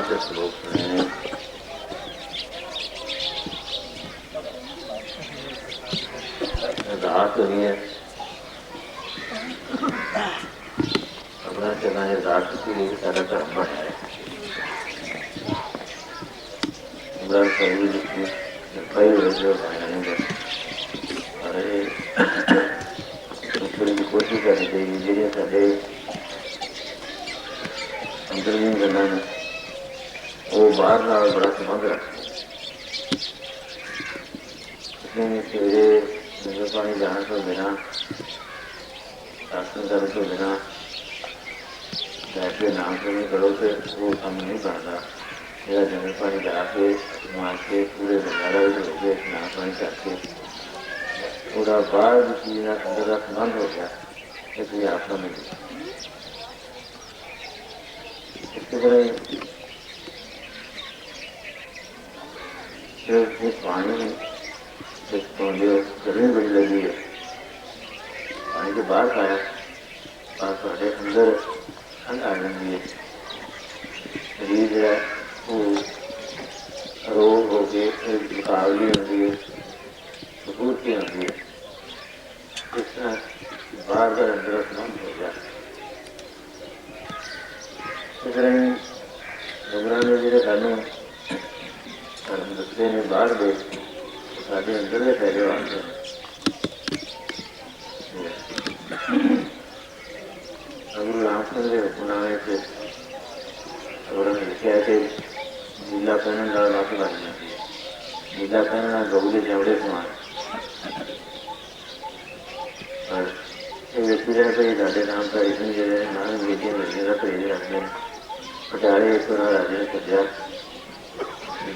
के श्लोक सुने। रात हुई है, अपना चला है रात की सारा धर्म बढ़ा है। शरीर की कई रोजों बनाने का अरे थोड़ी कोशिश करनी चाहिए जी साढ़े अंदर दी गल्लां ने वो बाहर नाल बड़ा संबंध रखते। सवेरे लंगर पानी जाने तो बिना दर्शन करने तो बिना बैठ के नाम सुनी करो तो वो काम नहीं बनता। मेरा लंगर पानी जाके मार के पूरे बंजारा हो गए नाम पानी करके पूरा बाहर की चीज अंदर का संबंध हो गया। इसलिए आप समझ इसके तरह सिर्फ पानी गर्मी बड़ी लगी है, पानी के बाहर खाया थोड़े अंदर ठंड आ जाती है। शरीर जो है वो रोग हो गए मुकाबली होती है, स्फूर्ति होती है। इस तरह बाहर का अंदर संबंध हो गया। इस तरह ही डोगरा ने जो सानू धर्म दसते ने बाहर दे साढ़े अंदर के फैले वास्ते गुरु रामचंद्र के हुक्मनामे से उन्होंने लिखा है कि नीला पहनने का वाक बन जाती है। नीला पहनना गऊ के चमड़े समान और व्यक्ति जगह पर साढ़े नाम का इतनी जगह नाम बेटियां लड़कियों का परहेज रखते हैं। पटारे एक राजे ने सजा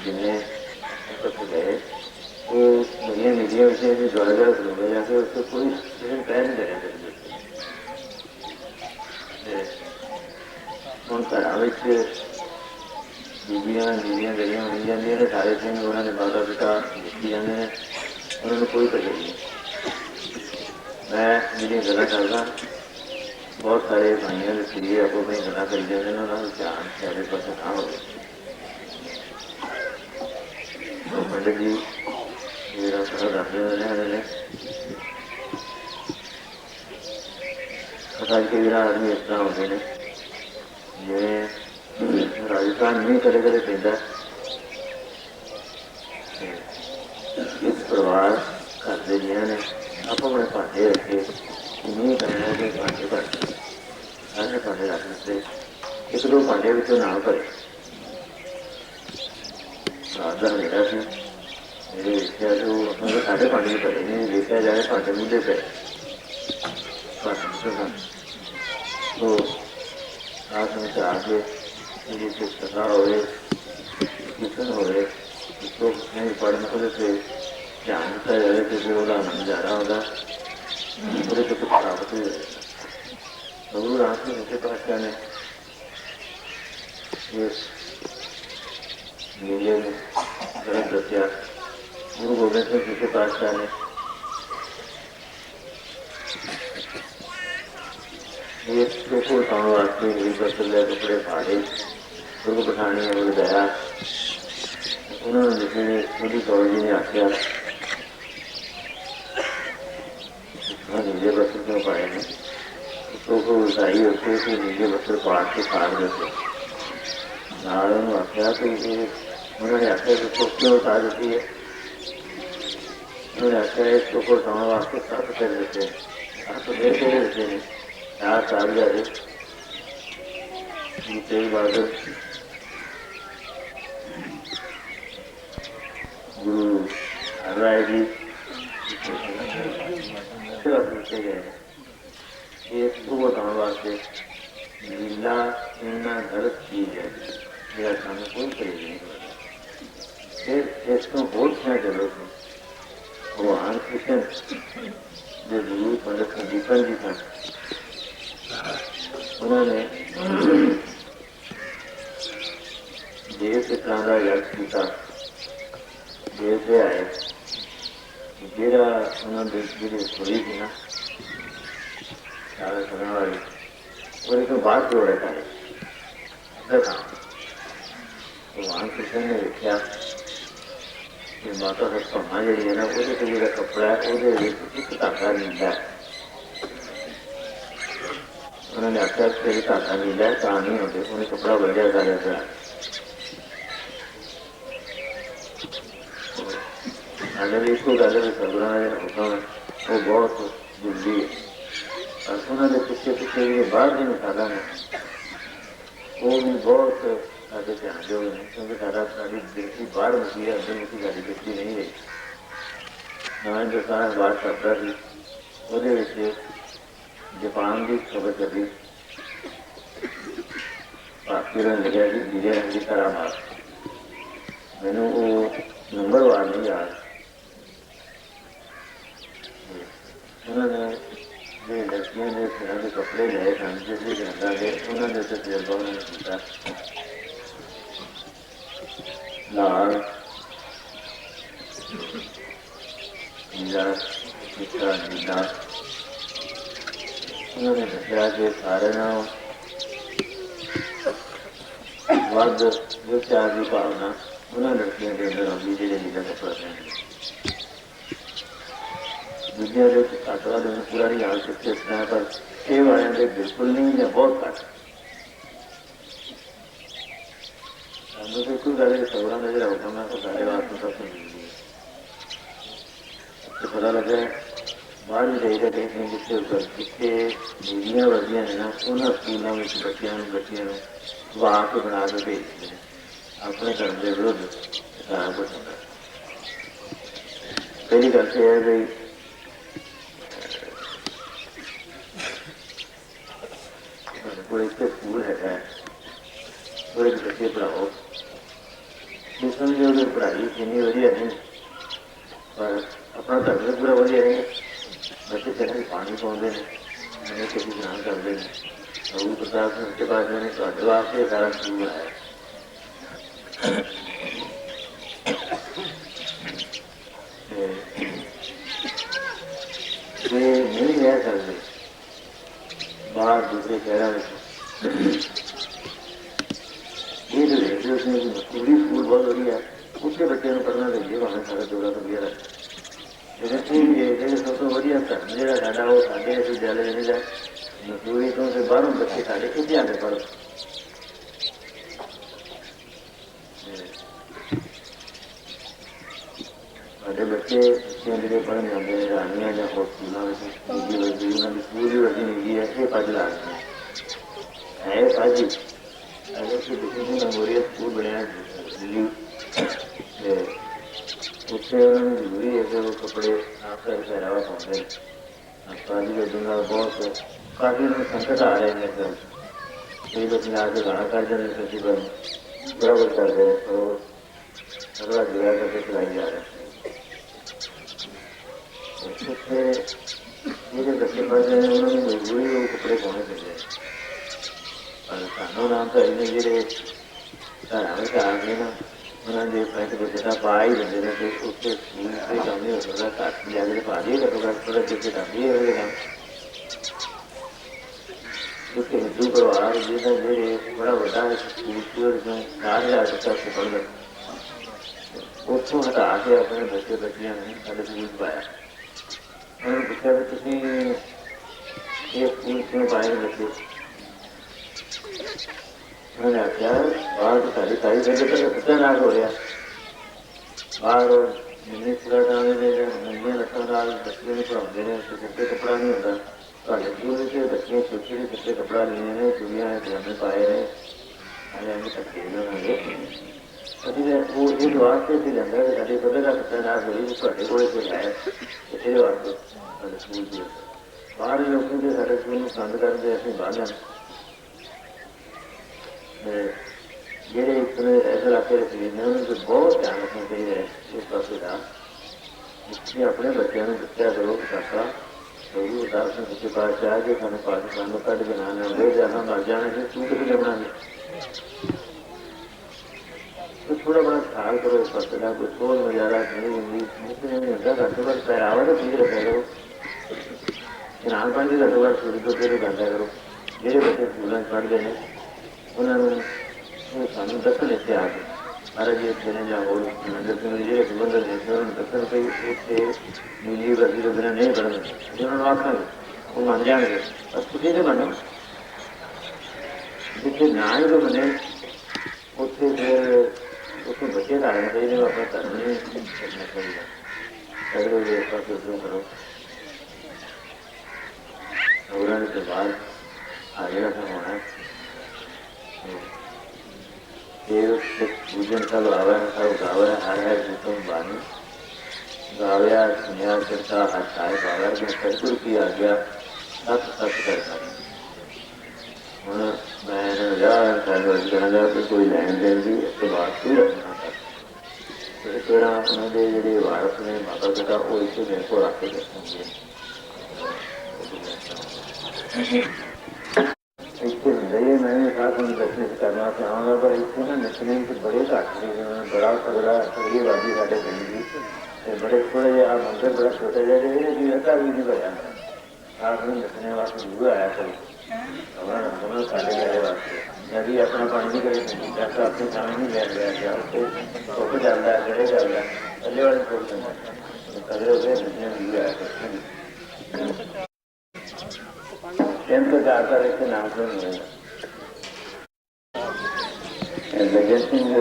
जिन्हें गए वो दुनिया मीडिया विषय से द्वारा खिलौने जाके उसको कोई पैर नहीं देने देते। हम घर बीबियां बीबियां गरियां बनी जाती ने सारे सिंह उन्होंने माता पिता देखी जाते हैं, उन्होंने कोई परहेज नहीं। मैं जी गल् करदा बहुत सारे भाइयों के सीए आपो अपनी गल् करी जाते हैं, उन्होंने ध्यान सारे पास ना हो। पंडित जी मेरा सारा दसते हैं पता कई बार आदमी इस तरह होते हैं जिमें राजस्थान नहीं कदे कदे पैदा इस परिवार घर के जिन्होंने आप अपने भांडे रखे नहीं पैना कि भांडे भर सारे भांडे रख दिते। एक दो भांडे ना भरे रात का हनेरा से मेरे देखा तो अपने साढ़े भांडे भरे नहीं देखा जाए भांडे मुझे पे तो रात में आके कुछ कथा हो कीर्तन हो उसको नहीं पढ़ने को से ध्यान दिता जाए तो फिर वह नजारा होगा पूरे तो कुछ प्राप्त हो जाएगा। गुरु रामचंद्र सच्चे पातशाह ने इस मेले में गलत दसिया। गुरु गोबिंद सिंह सच्चे पातशाह ने ये को उठाने वास्ते बदले कपड़े फाड़े गुरु पठानी ने लगाया। उन्होंने जिसने मोदी कौर जी ने आख्या नीले वस्त्र क्यों पाए हैं, तो को उल्टाई उसको कि नीले वस्त्र पाड़ के फाड़ देते नाल उन्होंने आख्या कि उन्होंने आख्या कि उसको क्यों उठा देती है। उन्होंने आख्या इसको को उठाने वास्ते सत्त कर देते हैं। आप देते हैं चार साल जाए तेग बहादुर गुरु हरराय जी पूछे गए इसको बताने वास्ते लीला इतना गलत चीज है मेरा सामने कोई परहेज नहीं करता। फिर इसको बहुत क्या जरूरत है। भगवान कृष्ण जो गुरु पंडित दीपन जी थे उन्होंने देव से तरह का यज्ञ किया। देव से आए जेड़ा उन्होंने जी थोड़ी थी ना सारा करने वाली और एक बात जोड़े पाए भगवान कृष्ण ने देखा कि माता सतभामा जी है ना, वो जो कपड़ा है वो एक धागा नीला है। उन्होंने आख्या तेरी धागा नीला है तो नहीं होते, उन्हें कपड़ा बढ़िया सारे था। अगर इसको गल सगुणा हुक्म है वो बहुत जरूरी है। और उन्होंने पिछले पिछले जो बाहर की मिसाल ने वो भी बहुत साढ़े ध्यान जो ने, क्योंकि साड़ी दृष्टि बाहर मुकी है, अंदर मुकी साड़ी दृष्टि नहीं रही। नवा हिंदुस्तान बाहर छपता थी, वो जापान की खबर चली, भारतीय ने लिखा कि नीले रंग की करामात। मैनू वो नंबर वार नहीं याद। उन्होंने जो लड़कियों ने तरह के कपड़े लाए सन जिस रंगा के, उन्होंने तजर्बा उन्होंने किया लाल नीला चिट्टा नीला। उन्होंने दसिया कि सारे वध विचार की भावना उन्होंने लड़कियों के अंदर आती जो नीला कपड़ा पहनते। दूसरे घट वाले पूरा नहीं हाल सकते इतना, पर छे वाले के बिल्कुल नहीं या बहुत घट। बिल्कुल गल सगुणा का जो हुक्म है वो सारे वास्ते सबसे जरूरी है। तो पता लगा बाहर भी जाइएगा देखने जिसके ऊपर जिसके बीवियां वर्दियां ने ना, उन्होंने स्कूलों में बच्चियों वहा के बना के भेजते हैं अपने धर्म के विरुद्ध। सारा कुछ होता है। पहली गल तो है भाई कोई एक स्कूल है वो एक बच्चे पढ़ाओ, समझो कि पढ़ाई इन्नी वधिया नहीं, पर अपना धर्म भी पूरा वधिया नहीं। बच्चे कहने पानी पाते हैं, मैंने किसी स्नान करते हैं, गुरु प्रसाद सिंह के पास मैंने थोड़े वास्ते सारा स्कूल बनाया। नहीं रह सकते बाहर दूसरे शहरों में। ये जो रेडियो उसमें मसूरी स्कूल बहुत वधिया, उसके बच्चे पढ़ना चाहिए, भावे सारा जोड़ा तो गया। लेकिन ये देखिए सब तो वधिया धर्म जो साडा वो साढ़े विद्यालय नहीं जाए, मसूरी तो बाहरों बच्चे साढ़े कितने आते पढ़ो। साढ़े बच्चे जो पढ़न जाते हैं रानिया या हो स्कूलों में निजी वर्दी, उन्होंने स्कूल भी वर्दी निजी है, ये पज ला है पज ही। अगर कोई डिफरेंट मेमोरियल स्कूल बनया दिल्ली, उत्थे उन्होंने जरूरी है कि वो कपड़े आपका पहरावा पाते हैं। अजकल की गड्डी बहुत काफ़ी उन्होंने संकट आ रहे हैं। एकदम कई बच्चे आके गाना कर देने किसी पर बड़ा कुछ कर रहे हैं, तो अगला जुड़ा करके चलाई जा रहे हैं। उससे ये जो बच्चे पढ़ रहे हैं उन्होंने मजबूरी वो कपड़े पाने चाहिए। और सानों नाम तो इन्हें जेडे घर में आके ना उन्होंने पैंट बच्चा पा ही देंगे ने, तो उससे स्कूल से काम नहीं हो सकता। घट जाके पा दिए कटोगा थोड़ा जैसे काम दिए हुए काम उसके हिंदू परिवार जिन्हें जेडे बड़ा बड़ा स्कूल में 4000 बच्चा से पढ़ गए, उत्थों हटा के अपने बच्चे बच्चियां ने साढ़े स्कूल पाया। उन्होंने पूछा कि तुम ये स्कूल क्यों पाए बच्चे? उन्होंने आख्या बाहर तो सारी सारी जगह तो बच्चा नाल हो रहा, बाहर मिनी स्कर्ट आने नंगिया लत्तां नाल बच्चे भी पढ़ाते हैं, सिर कपड़ा नहीं होता। साढ़े स्कूल से बच्चे छोटे सिर कपड़ा लिए ने, चुड़ियां पजामे पाए ने, एवं धक्के उन्होंने वो इस वास्ते से जाता है कि साढ़े पता का बच्चा नाल होई थोड़े को है इस वास्ते साढ़े स्कूल की बाहर लोग जो साढ़े स्कूल में पसंद करते असं बाहर जाना जेडे इस इलाके के ने उन्होंने बहुत ध्यान रखना चाहिए इस पास का। इसलिए अपने बच्चों को दसिया करो कि काका गुरु अवतार सिंह सच्चे पातशाह जो सानू पाकिस्तान में कढ़ के ना लेंदे जाना मर जाने से तू कितने जमना है। तो थोड़ा बड़ा ख्याल करो इस पास का, कोई सोच मजारा नहीं होंगी नहीं होता। घट्टो घट पहरावा तो ठीक रखा करो, स्नान पानी की घट्टो घट सूर्य तो करता करो। जेडे बच्चे स्कूलों पढ़ते हैं उन्होंने सानू दसन इत्ते आ गए महाराज जी इतने ने होर नरेंद्र सिंह जी ਜਿਹੜੇ ਸੰਬੰਧਤ ਨੇ ਉਹਨਾਂ ਨੂੰ ਦੱਸਣ ਕਿ ਇੱਥੇ ਨੀਲੀ ਵਰਦੀ ਦੇ ਬਿਨਾਂ ਨਹੀਂ ਬਣਨ ਅਸੀਂ ਉਹਨਾਂ ਨੂੰ ਆਖਾਂਗੇ ਉਹ ਮੰਨ ਜਾਣਗੇ ਬਸ ਤੁਸੀਂ ਨਹੀਂ ਮੰਨੋ ਜਿੱਥੇ ਨਾ ਹੀ ਬਣੇ ਉੱਥੇ ਫਿਰ ਉੱਥੇ ਬੱਚੇ ਧਾਰਨ ਚਾਹੀਦੇ ਨੇ ਆਪਣਾ ਧਰਮ ਨਹੀਂ ਕਰਨਾ ਚਾਹੀਦਾ ਅਗਰ ਇਹ ਪਾਸੇ ਸ਼ੁਰੂ ਕਰੋ ਉਹਨਾਂ ਦੇ ਬਾਅਦ ਆ ਜਿਹੜਾ ਹੋਣਾ फिर पूजन सब गावे सब गावे हर है जितम बानी गावया सुनिया करता हटाए गावे मैं सतगुरु की आज्ञा सत सत करता हूँ मैं कहना कि कोई लैन देन की इसके बाद कोई रखना था फिर उन्होंने जोड़े वारस ने माता पिता वो इसे मेरे को रख के रखेंगे ਇੱਥੇ ਹੁੰਦੇ ਹੀ ਮੈਂ ਵੀ ਸਾਥ ਨੂੰ ਦਰਸ਼ਨ ਕਰਨਾ ਚਾਹਾਂਗਾ ਪਰ ਇੱਥੇ ਨਾ ਨਿਤਨੇਮ ਤੇ ਬੜੇ ਘੱਟ ਨੇ ਬੜਾ ਤਗੜਾ ਸਰੀਰਵਾਦੀ ਸਾਡੇ ਪਿੰਡ ਦੀ ਤੇ ਬੜੇ ਥੋੜ੍ਹੇ ਜਿਹਾ ਆਹ ਮੰਦਰ ਬੜਾ ਛੋਟਾ ਜਿਹਾ ਇਹਨੇ ਜੀ ਅੱਧਾ ਵੀ ਨਹੀਂ ਭਰਿਆ ਸਾਥ ਨੂੰ ਨਿਤਨੇਮ ਵਾਸਤੇ ਜ਼ਰੂਰ ਆਇਆ ਕਰੀ ਉਹਨਾਂ ਸਾਡੇ ਘਰੇ ਵਾਸਤੇ ਜਦ ਆਪਣਾ ਪਾਣੀ ਨਹੀਂ ਕਰੇ ਜਦ ਆਪਣੇ ਸਾਹਮਣੇ ਨਹੀਂ ਲੈ ਗਿਆ ਗਿਆ ਉੱਥੇ ਧੁੱਪ ਚੱਲਦਾ ਜਿਹੜੇ ਚੱਲਦਾ ਥੱਲੇ ਵਾਲੇ ਕੋਲ ਜਾਂਦਾ ਕਦੇ ਉਹਦੇ ਨਿਤਨੇਮ ਜ਼ਰੂਰ ਆਇਆ ਕਰੀ ਤਿੰਨ ਤੋਂ ਜ਼ਿਆਦਾਤਰ ਇੱਥੇ ਨਾਮ ਤੋਂ ਨਹੀਂ ਹੋਏਗਾ ਲਜਨ ਸਿੰਘ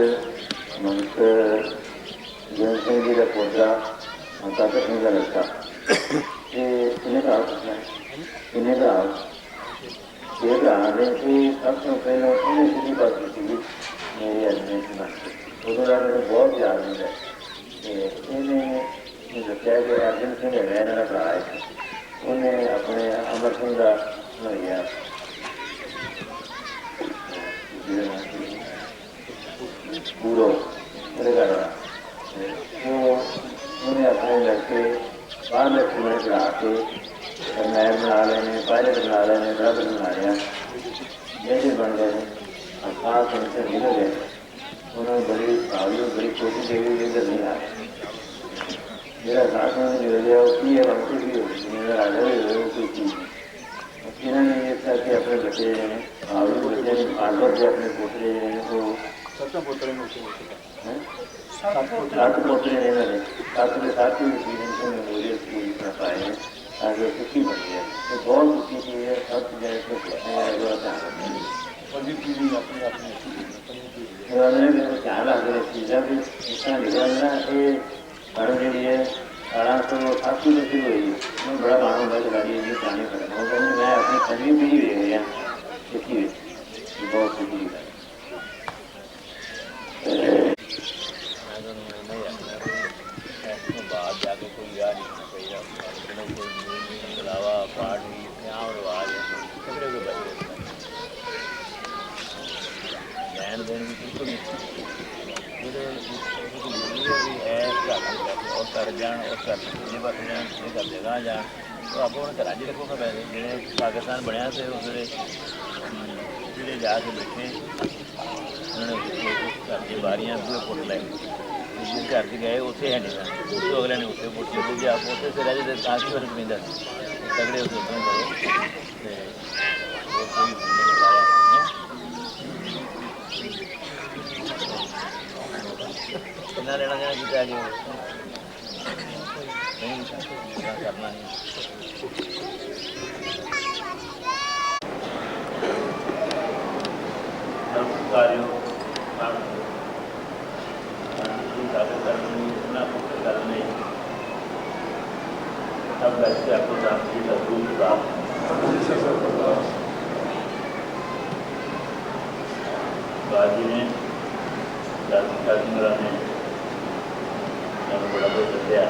ਮੰਤ ਜਨ ਸਿੰਘ ਜੀ ਦਾ ਪੋਤਰਾ ਮਾਤਾ ਸਿੰਘ ਦਾ ਲੜਕਾ ਇਹ ਕਿੰਨੇ ਭਰਾ ਪੁੱਛਣਾ ਕਿੰਨੇ ਭਰਾ ਇਹ ਭਰਾ ਨੇ ਇਹ ਸਭ ਤੋਂ ਪਹਿਲਾਂ ਉਹਨੇ ਸਿੱਧੀ ਬਾਤ ਕੀਤੀ ਸੀ ਮੇਰੇ ਐਡਮਿਸ਼ਨ ਵਾਸਤੇ ਉਦੋਂ ਦਾ ਮੈਨੂੰ ਬਹੁਤ ਯਾਦ ਹੁੰਦਾ ਅਤੇ ਇਹਨੇ ਦੱਸਿਆ ਕਿ ਅਰਜਨ ਸਿੰਘ ਹੈਗਾ ਇਹਨਾਂ ਦਾ ਭਰਾ ਹੈ ਉਹਨੇ ਆਪਣੇ ਅਮਰ ਸਿੰਘ ਦਾ ਬਣਾਇਆ ਪੂਰੋ ਉਹਦੇ ਘਰ ਵਾਲਾ ਉਹਨੇ ਆਪਣੇ ਲੜਕੇ ਬਾਹਰ ਸਕੂਲਾਂ ਚੜਾ ਕੇ ਮੈਰ ਬਣਾ ਲੈਣੇ ਪਾਇਲਟ ਬਣਾ ਲੈਣੇ ਡਰਾਈਵਰ ਬਣਾ ਲਿਆ ਜਿਹੜੇ ਬਣ ਗਏ ਨੇ ਆਹ ਸੰਸਰ ਨਿਕਲ ਗਏ ਉਹਨਾਂ ਨੂੰ ਬੜੀ ਭਾਵੀ ਬੜੀ ਕੋਸ਼ਿਸ਼ ਹੋਈ ਇੱਧਰ ਨਹੀਂ ਆ ਜਿਹੜਾ ਸਾਥੋਂ ਨਿਕਲ ਗਿਆ ਉਹ ਕੀ ਹੈ ਵਕਤ ਵੀ ਹੋ ਰਾਜਾ ਵੀ ਹੋਏ ਕੋਈ ਚੀਜ਼ ਇਹਨਾਂ ਨੇ ਇਸ ਕਰਕੇ ਆਪਣੇ ਬੱਚੇ ਜਿਹੜੇ ਨੇ ਆਪ ਬੱਚਿਆਂ ਨੂੰ ਆਦਰ ਦੇ ਆਪਣੇ ਪੋਤਰੇ ਜਿਹੜੇ ਨੇ ਉਹ ਸੱਤ ਪੋਤਰੇ ਨੇ ਇਹਨਾਂ ਦੇ ਸੱਤ ਦੇ ਸਾਥੀ ਵੀ ਸੀ ਜਿनको ਮੈਮੋਰੀਅਲ ਸਕੂਲ में पाए हैं आगे सुखी बनी है तो बहुत सुखी चीज़ है सब चीज़ें इसको उन्होंने ध्यान रखते चीज़ा भी इस तरह निकलना ये कारण जी है 1888 में शुरू हुई मैं बड़ा मानो होगा गाड़ी ये पुरानी करना वो मैं अपनी छवि भी देख रहा सुखी बहुत सुखी बाहर जाके कोई याद नहीं करना चाहिए अलावा पाठ भी यहाँ और रिवाज है कपड़े को बचे लैन देन भी बिल्कुल नहीं है और कर जान और कर ये बस जान ये कर देगा जान तो आप घर च रखो पैसे जो पाकिस्तान बनया थे उस वे जाके बैठे उन्होंने घर की बारियां पूरे फुट लै जिस घर से गए उत्थे है नहीं सन तो अगले ने उत्थे फुट ली जी आप उत्थे से रहे ताकि फर्क पैंदा तगड़े उत्थे उदों करो कितना लेना देना कितना आगे नहीं करना नहीं कार्यों इतना पुत्र करने सब वैसे आपको शांति सदगुरु बाजी ने ने बड़ा बहुत दसिया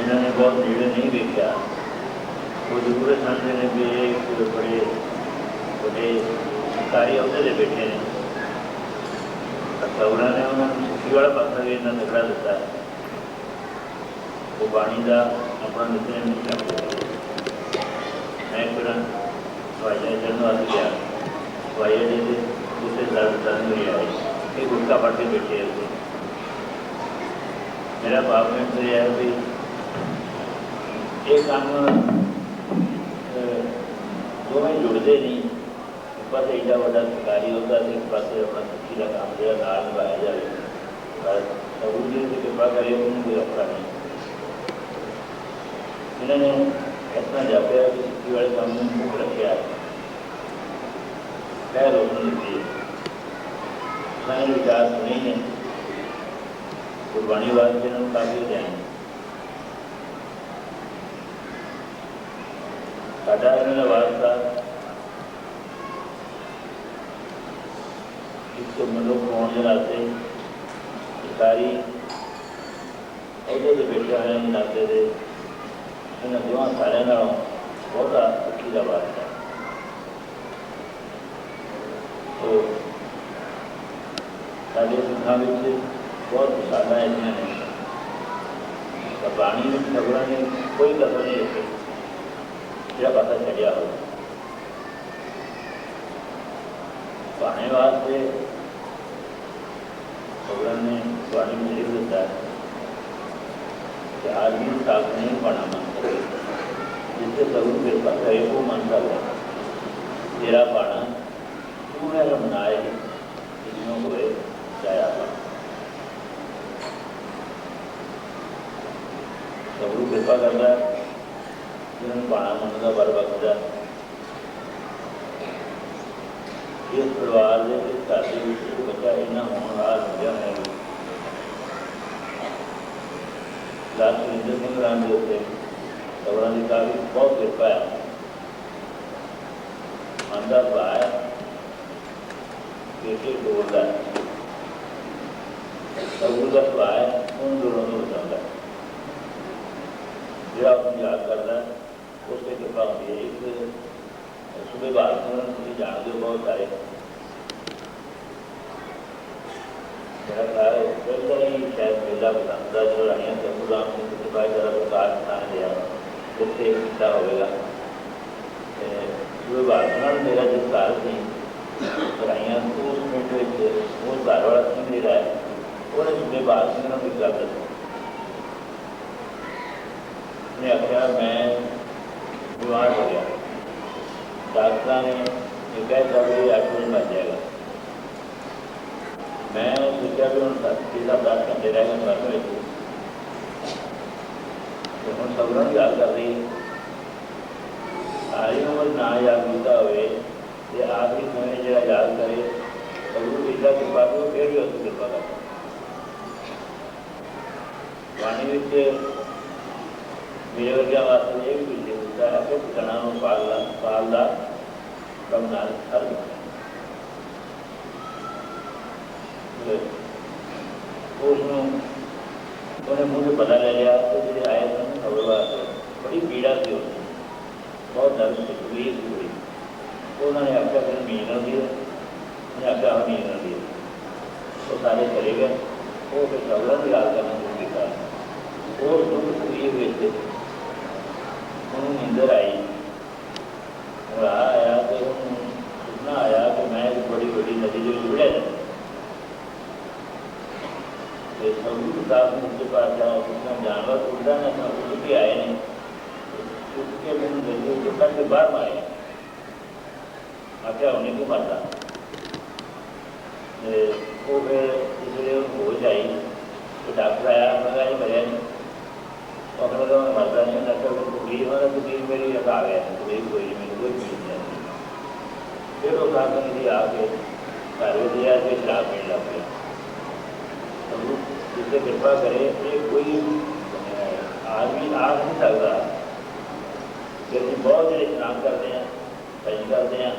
इन्होंने बहुत नेड़े नहीं देखा वो जरूर समझते हैं कि ये बड़े बड़े सरकारी अहदे से बैठे हैं अच्छा उन्होंने उन्होंने सुखी वाला पासा भी इन्ना तगड़ा दिता है वो बाणी का अपना नित्य नहीं करते मैं फिर हवाई चढ़ने वास्ते गया हवाई अड्डे से दूसरे दर्द नहीं आए एक गुटका पढ़ के बैठे हैं मेरा बाप में तो यह है कि ये काम मिलते नहीं। एक पास एडा वाला सरकारी होता है, एक पास अपना सच्ची का काम जो नाल निभाया जाए। पर सबूत जी की कृपा करे उन्होंने कोई अपना नहीं। इन्होंने इतना जापया कि सच्ची वाले काम में मुख रखा कह रोकने लगी है। सारे विचार सुने हैं, गुरबाणी वास्ते काफी ध्यान साडा इन्होंने वास्ता एक मनुख होने के नाते सारी अहदे से बैठे हुए नाते से इन्होंने दोवां सारे बहुत अच्छी का वास्ता। तो साढ़े सिखा बहुत मिसाल ऐसा ने बाणी में खबरों ने कोई कसर नहीं रखी जो पता चलिया हो। पाने वास्ते खबरों ने बाणी में लिख देता है कि आदमी साफ नहीं पाना मन करे, जिससे सबूत कृपा करे वो मन कर ले तेरा पाना तू है रमनाए जिसमें हुए जाया सबूत कृपा करता है जिन्होंने पाना मनता बर वक्त इस परिवार के इस घर के बच्चा इन्ना होनहार हो गया है। लाल सुरिंदर सिंह राम के उत्ते खबरों की काफी बहुत कृपा है। मन का भा है, बेटे बोलता है, सबूत का भा है, उन दोनों को बचाता है। जो आप याद करता है उससे कृपा होती है। एक सुबह बाद में जानते हो बहुत सारे मेरा ख्याल है पहला ही शायद मेला बताता जो रानिया सतगुराम सिंह के सिपाही जरा प्रकाश बनाने दिया उससे किया होगा। सुबह बाद मेरा जो घर थी राइया तो उस मिनट वो घर वाला सिंह नहीं रहा है उन्हें सुबह बाद में भी गल दसी। उसने आख्या मैं बीमार हो गया, डॉक्टर ने ये कह दिया कि 8 बजे बच जाएगा। मैं सोचा भी हम 10 घंटे रह गए घर में तो हम सबरों की गल कर रही सारी उम्र ना याद किया हो आखिरी समय जो याद करे सबूत इदा कृपा तो फिर भी उसकी कृपा करता। पानी मेरे वर्ग वास्ते ये भी विषय होता है कि ठिकाना पालदा कम नाल हर उन्हें मुझे पता ले लिया तो जो आए थे खबर वास्ते बड़ी पीड़ा थी उसमें बहुत दर्द से तकलीफ हुई। तो उन्होंने आख्या फिर मीन होती है, उन्हें आख्या हम मीन होती है तो सारे चले गए। वो फिर खबर भी याद करना शुरू किया और दुख तकलीफ हुए उन्होंने नींदर आई आया तो सुपना आया कि मैं एक बड़ी बड़ी नदी जो जुड़े सबूत किताब में उसके पास जाओ उसमें जानवर उड़ता ना था उड़ के आए नहीं उसके मैंने नदी को कट के बाहर मारे आख्या उन्हें क्यों मारता वो फिर इसलिए हो जाए तो डॉक्टर आया मगर नहीं मरिया नहीं अपने तो मैं मरता नहीं डॉक्टर को तकलीफ है तो तकलीफ मेरी आ गया तकलीफ कोई नहीं मेरी कोई चीज़ नहीं। फिर वो कहा कि आके घर में दिया कि शराब पीने लग गया। सबूत जिससे कृपा करे ये कोई आदमी आ नहीं सकता कि बहुत जड़े स्नान करते हैं सही करते हैं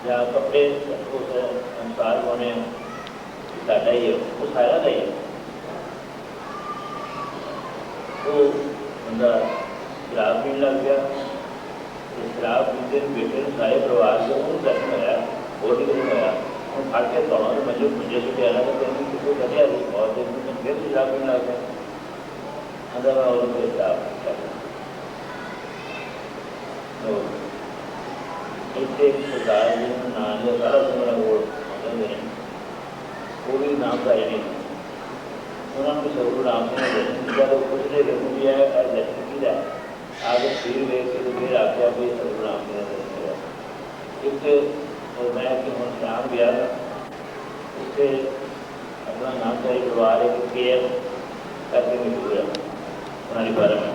या कपड़े उस अनुसार होने साढ़ा ही है वो सारा का ही है। तो बंदा शराब पीने लग गया तो शराब पीते बेटे सारे परिवार को उन्होंने दर्शन होया बहुत ही दर्शन होया हम फट के दौड़ों में मजे मुझे छुटे आना तो कहीं किसी को कटिया थी और दिन में फिर शराब पीने लग गया अंदर में और फिर शराब तो इतने सरकार जिन्होंने नाम लिया सारा मेरा वोट मतलब वो भी नाम का है नहीं उन्होंने सतगुरु राम सिंह ने दर्शन किया तो कुछ देर भी है दर्शन किया आगे फिर वे फिर आख्या भी सतगुरु राम सिंह ने दर्शन एक मैं कि हम शाम गया उत्थे अपना नाम का परिवार एक केयर करके मशहूर है उन्होंने बारे में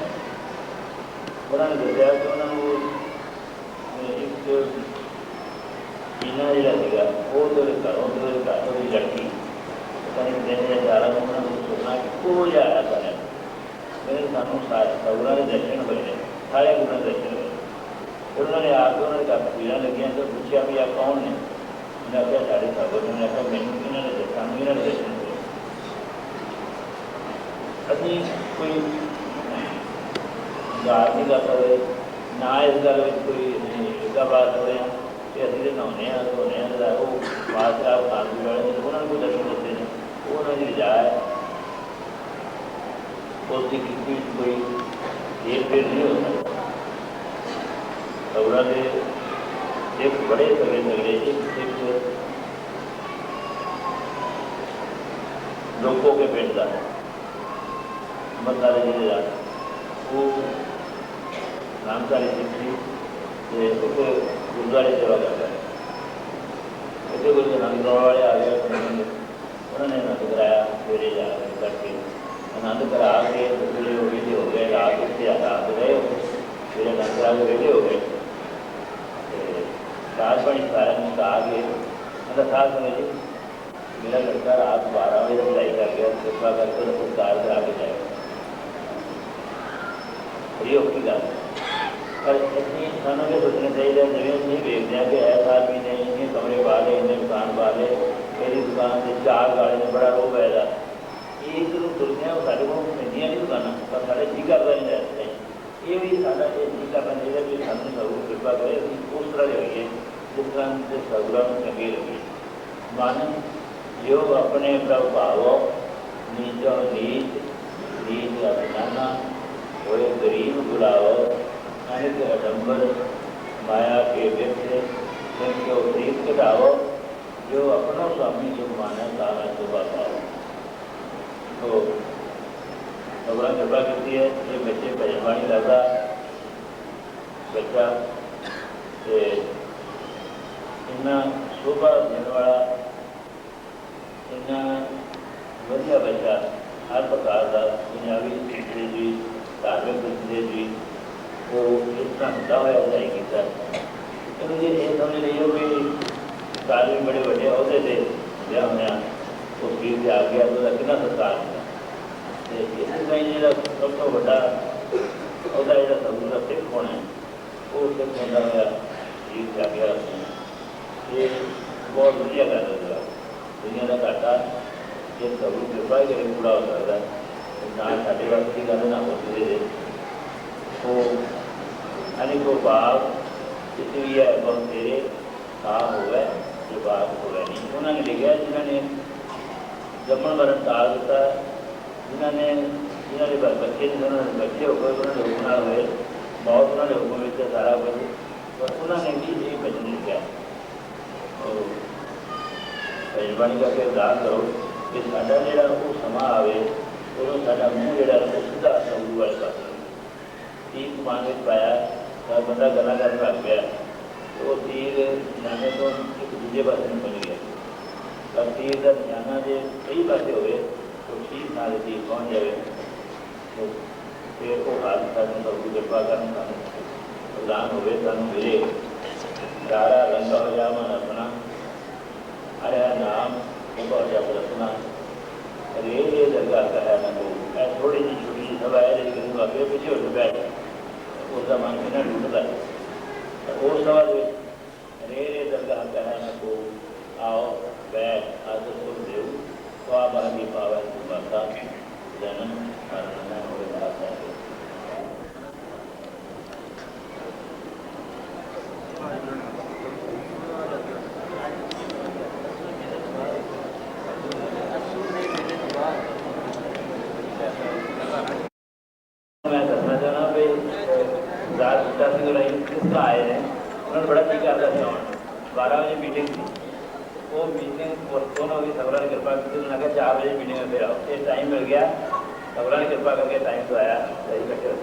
उन्होंने दसिया कि उन्होंने एक जीना जोड़ा वो तो घरों तो घर की लड़की पता नहीं दिन या चार उन्होंने सुनना कि वो आया सारे मेरे सानू सगुरा के दर्शन बने सारे गुणा दर्शन बने उन्होंने आके उन्होंने कहा पीड़ा लगिया तो पूछा भी आप कौन ने उन्हें आख्या साढ़े सगुर ने आख्या मैनू इन्होंने सानू इन्होंने दर्शन हुए अभी कोई गाल की गल हो ना इस गल कोई इदा बात हो रहा कि अभी तो नहाने धोने वो बादशाह खान वाले उन्होंने कोई दर्शन दसे ने उन्होंने जाए उसकी किसी कोई हेर फेर नहीं हो सकता सगुरा के एक बड़े सगले सगले एक लोगों के पिंड का मसाले जिले का वो नामसारी सिख थी गुरुद्वारे सेवा करता है इतने कुछ आनंद वाले आ गए उन्होंने आनंद कराया सवेरे जा करके आनंद करा के सवेरे वेले हो गए रात उत्थे रात रहे सवेरे आनंद करा के वेले हो गए रात पानी सारा गा के मतलब साथ समय जी मेरा लड़का रात 12 बजे तक लाई कर गया कृपा करके पुरस्कार करा के जाएगा बड़ी औखी गल पर इतनी सानू ये सोचना चाहिए जिवें असीं वेखते हैं कि ऐसा आदमी ने इन्ने कमरे पा ले इन्ने दुकान पा ले मेरी दुकान से 4 गाले ने बड़ा रोह पैदा ये जो तुरते हैं वो साढ़े को मिलदियां नहीं दुकाना पर साढ़े जी करता नहीं रहते ये भी साढ़ा ये जी करना चाहिए कि सानू सगुरू कृपा करे असीं उस तरह रहिए जिस तरह के सगुरा चंगे लगे मन जो अपने प्रभाव नीचों नीच नीच अभिनाना होए गरीब बुलाओ अनित अडम्बर माया के व्यक्ति जिनके प्रीत घटाओ जो अपना स्वामी सुख माने तारा सुबह पाओ तो सगुरा कृपा करती है ये बच्चे भजनवाणी लाता बच्चा इन्ना शोभा देने वाला इन्ना वधिया बच्चा हर प्रकार का दुनियावी सिलसिले जी धार्मिक सिलसिले जी वो इस तरह होता हुआ पढ़ाई किया इन ये समझ लीजिए कि साल भी बड़े बड़े अहदे थे लिया होया उस वीर से आ गया तो कितना सत्कार मिला इस तरह जो सब तो बड़ा अहदा जो सगुरू का सिख होना है वो सिख होता हुआ वीर से आ गया ये बहुत वधिया गल है दुनिया का घाटा ये सगुरू कृपा ही करें पूरा हो सकता है ना साढ़े वास्ते की गल ना हो सकती वो अनेकों बाग जितनी भी है बहुत तेरे कहा हो गए जो बाग हो गए नहीं उन्होंने लिखा जिन्होंने जमन मरण टाल दिता जिन्होंने बच्चे उन्होंने बच्चे हो गए उन्होंने हुक्म हुए बहुत उन्होंने हुक्म दिता सारा कुछ पर उन्होंने भी यही भजन लिखा भजनबाणी करके अरदास करो कि साडा जिहड़ा वो समा आवे उदों साडा मूँह जिहड़ा वो सीधा सगुरू वाले पासे तीर मान में पाया तो बंदा गला कर लग गया तो वो तीर निशाने तो एक दूजे पास में बन गया पर तीर का निशाना जो कई पास हो तो ठीक नाल तीर पहुँच जाए तो फिर वो हाथ सानू सगुरू कृपा करन सानू प्रदान हो सानू मिले सारा रंगा हो जा मन अपना अरे नाम हो जा रसना अरे ये दरगाह का है ना तो थोड़ी सी छोटी सी सभा है लेकिन आगे पीछे हो बैठ उसका मन बिना ढूंढता है वो सवाल रे रे दरगाह का है ना को आओ बैठ आदर सुख देव तो आप आगे पावा बाता जन्म मरण हो जाता है आए हैं उन्होंने बड़ा ठीक करता था 12 बजे मीटिंग थी वो मीटिंग पोस्टपोन होगी सगुरा ने कृपा की उन्होंने कहा 4 बजे मीटिंग में फिर आओ ये टाइम मिल गया सगुरा ने कृपा करके टाइम तो आया सही इकट्ठे हो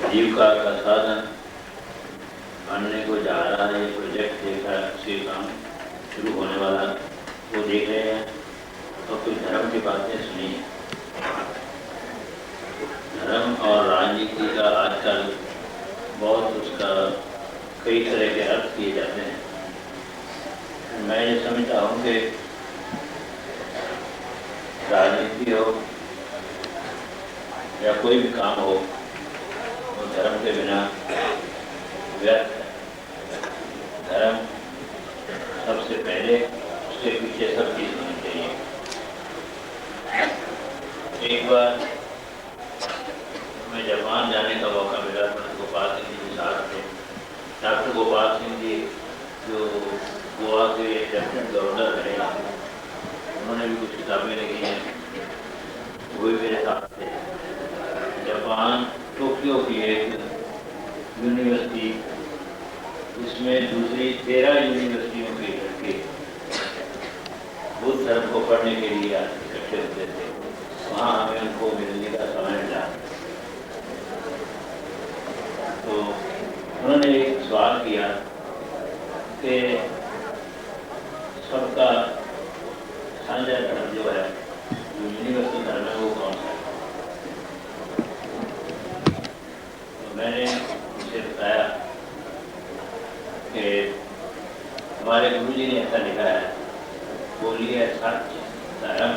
जीविका का साधन बनने को जा रहा है, ये प्रोजेक्ट देख रहा है, उसी काम शुरू होने वाला वो देख रहे हैं और कुछ धर्म की बातें सुनी। धर्म और राजनीति का आजकल बहुत उसका कई तरह के अर्थ किए जाते हैं। मैं ये समझता हूँ कि राजनीति हो या कोई भी काम हो वो धर्म के बिना व्यर्थ है। धर्म सबसे पहले, उसके पीछे सब चीज होनी चाहिए। एक बार मैं जापान जाने का मौका मिला, पंडित गोपाल सिंह जी के साथ थे। डॉक्टर गोपाल सिंह जी जो गोवा के लेफ्टिनेंट गवर्नर रहे, उन्होंने भी कुछ किताबें लिखी हैं, वो भी मेरे साथ थे। जापान टोक्यो की एक यूनिवर्सिटी, इसमें दूसरी 13 यूनिवर्सिटियों के लड़के बुद्ध धर्म को पढ़ने के लिए इकट्ठे होते थे। वहाँ हमें उनको मिलने का समय मिला तो उन्होंने एक सवाल किया कि सबका साझा धर्म जो है, जो यूनिवर्सल धर्म है, वो कौन सा है। तो मैंने उसे बताया कि हमारे गुरुजी ने ऐसा लिखा है, बोलिए सच धर्म,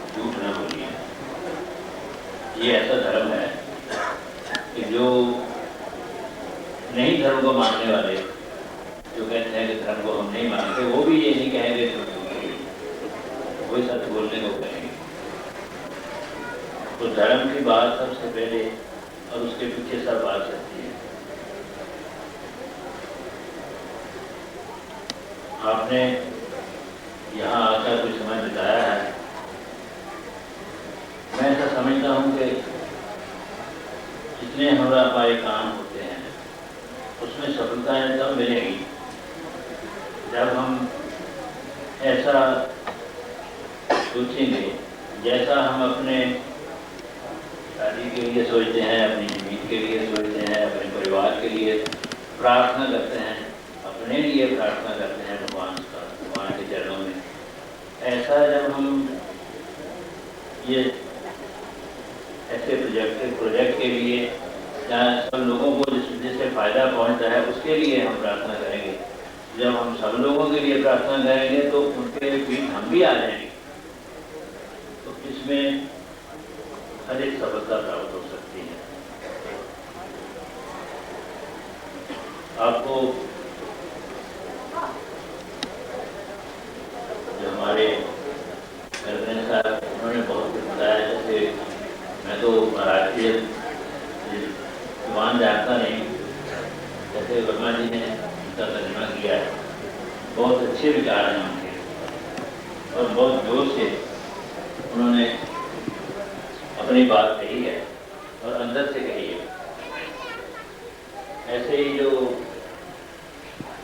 झूठ न बोलिए। ये ऐसा धर्म है कि जो नहीं धर्म को मानने वाले, जो कहते हैं कि धर्म को हम नहीं मानते, वो भी ये नहीं कहेंगे वही सच बोलने को कहेंगे। तो धर्म की बात सबसे पहले और उसके पीछे सब बात चलती है। आपने यहाँ आकर कुछ समय बिताया है, मैं ऐसा समझता हूँ कि जितने हमारे काम होते हैं उसमें सफलताएं तब मिलेगी जब हम ऐसा सोचेंगे जैसा हम अपने शादी के लिए सोचते हैं, अपनी जमीन के लिए सोचते हैं, अपने परिवार के लिए प्रार्थना करते हैं, अपने लिए प्रार्थना करते हैं भगवान के चरणों में। ऐसा जब हम ये ऐसे प्रोजेक्ट के लिए या सब लोगों को जिससे फायदा पहुंचता है उसके लिए हम प्रार्थना करेंगे, जब हम सब लोगों के लिए प्रार्थना करेंगे तो उनके बीच हम भी आ जाएंगे, तो इसमें अधिक सफलता प्राप्त हो सकती है। आपको जो हमारे गर्दन साहब, उन्होंने बहुत कुछ बताया। जैसे मैं तो मराठी जुबान जानता नहीं, जैसे वर्मा जी ने उनका तर्जुमा किया है, बहुत अच्छे विचार हैं उनके और बहुत जोर से उन्होंने अपनी बात कही है और अंदर से कही है। ऐसे ही जो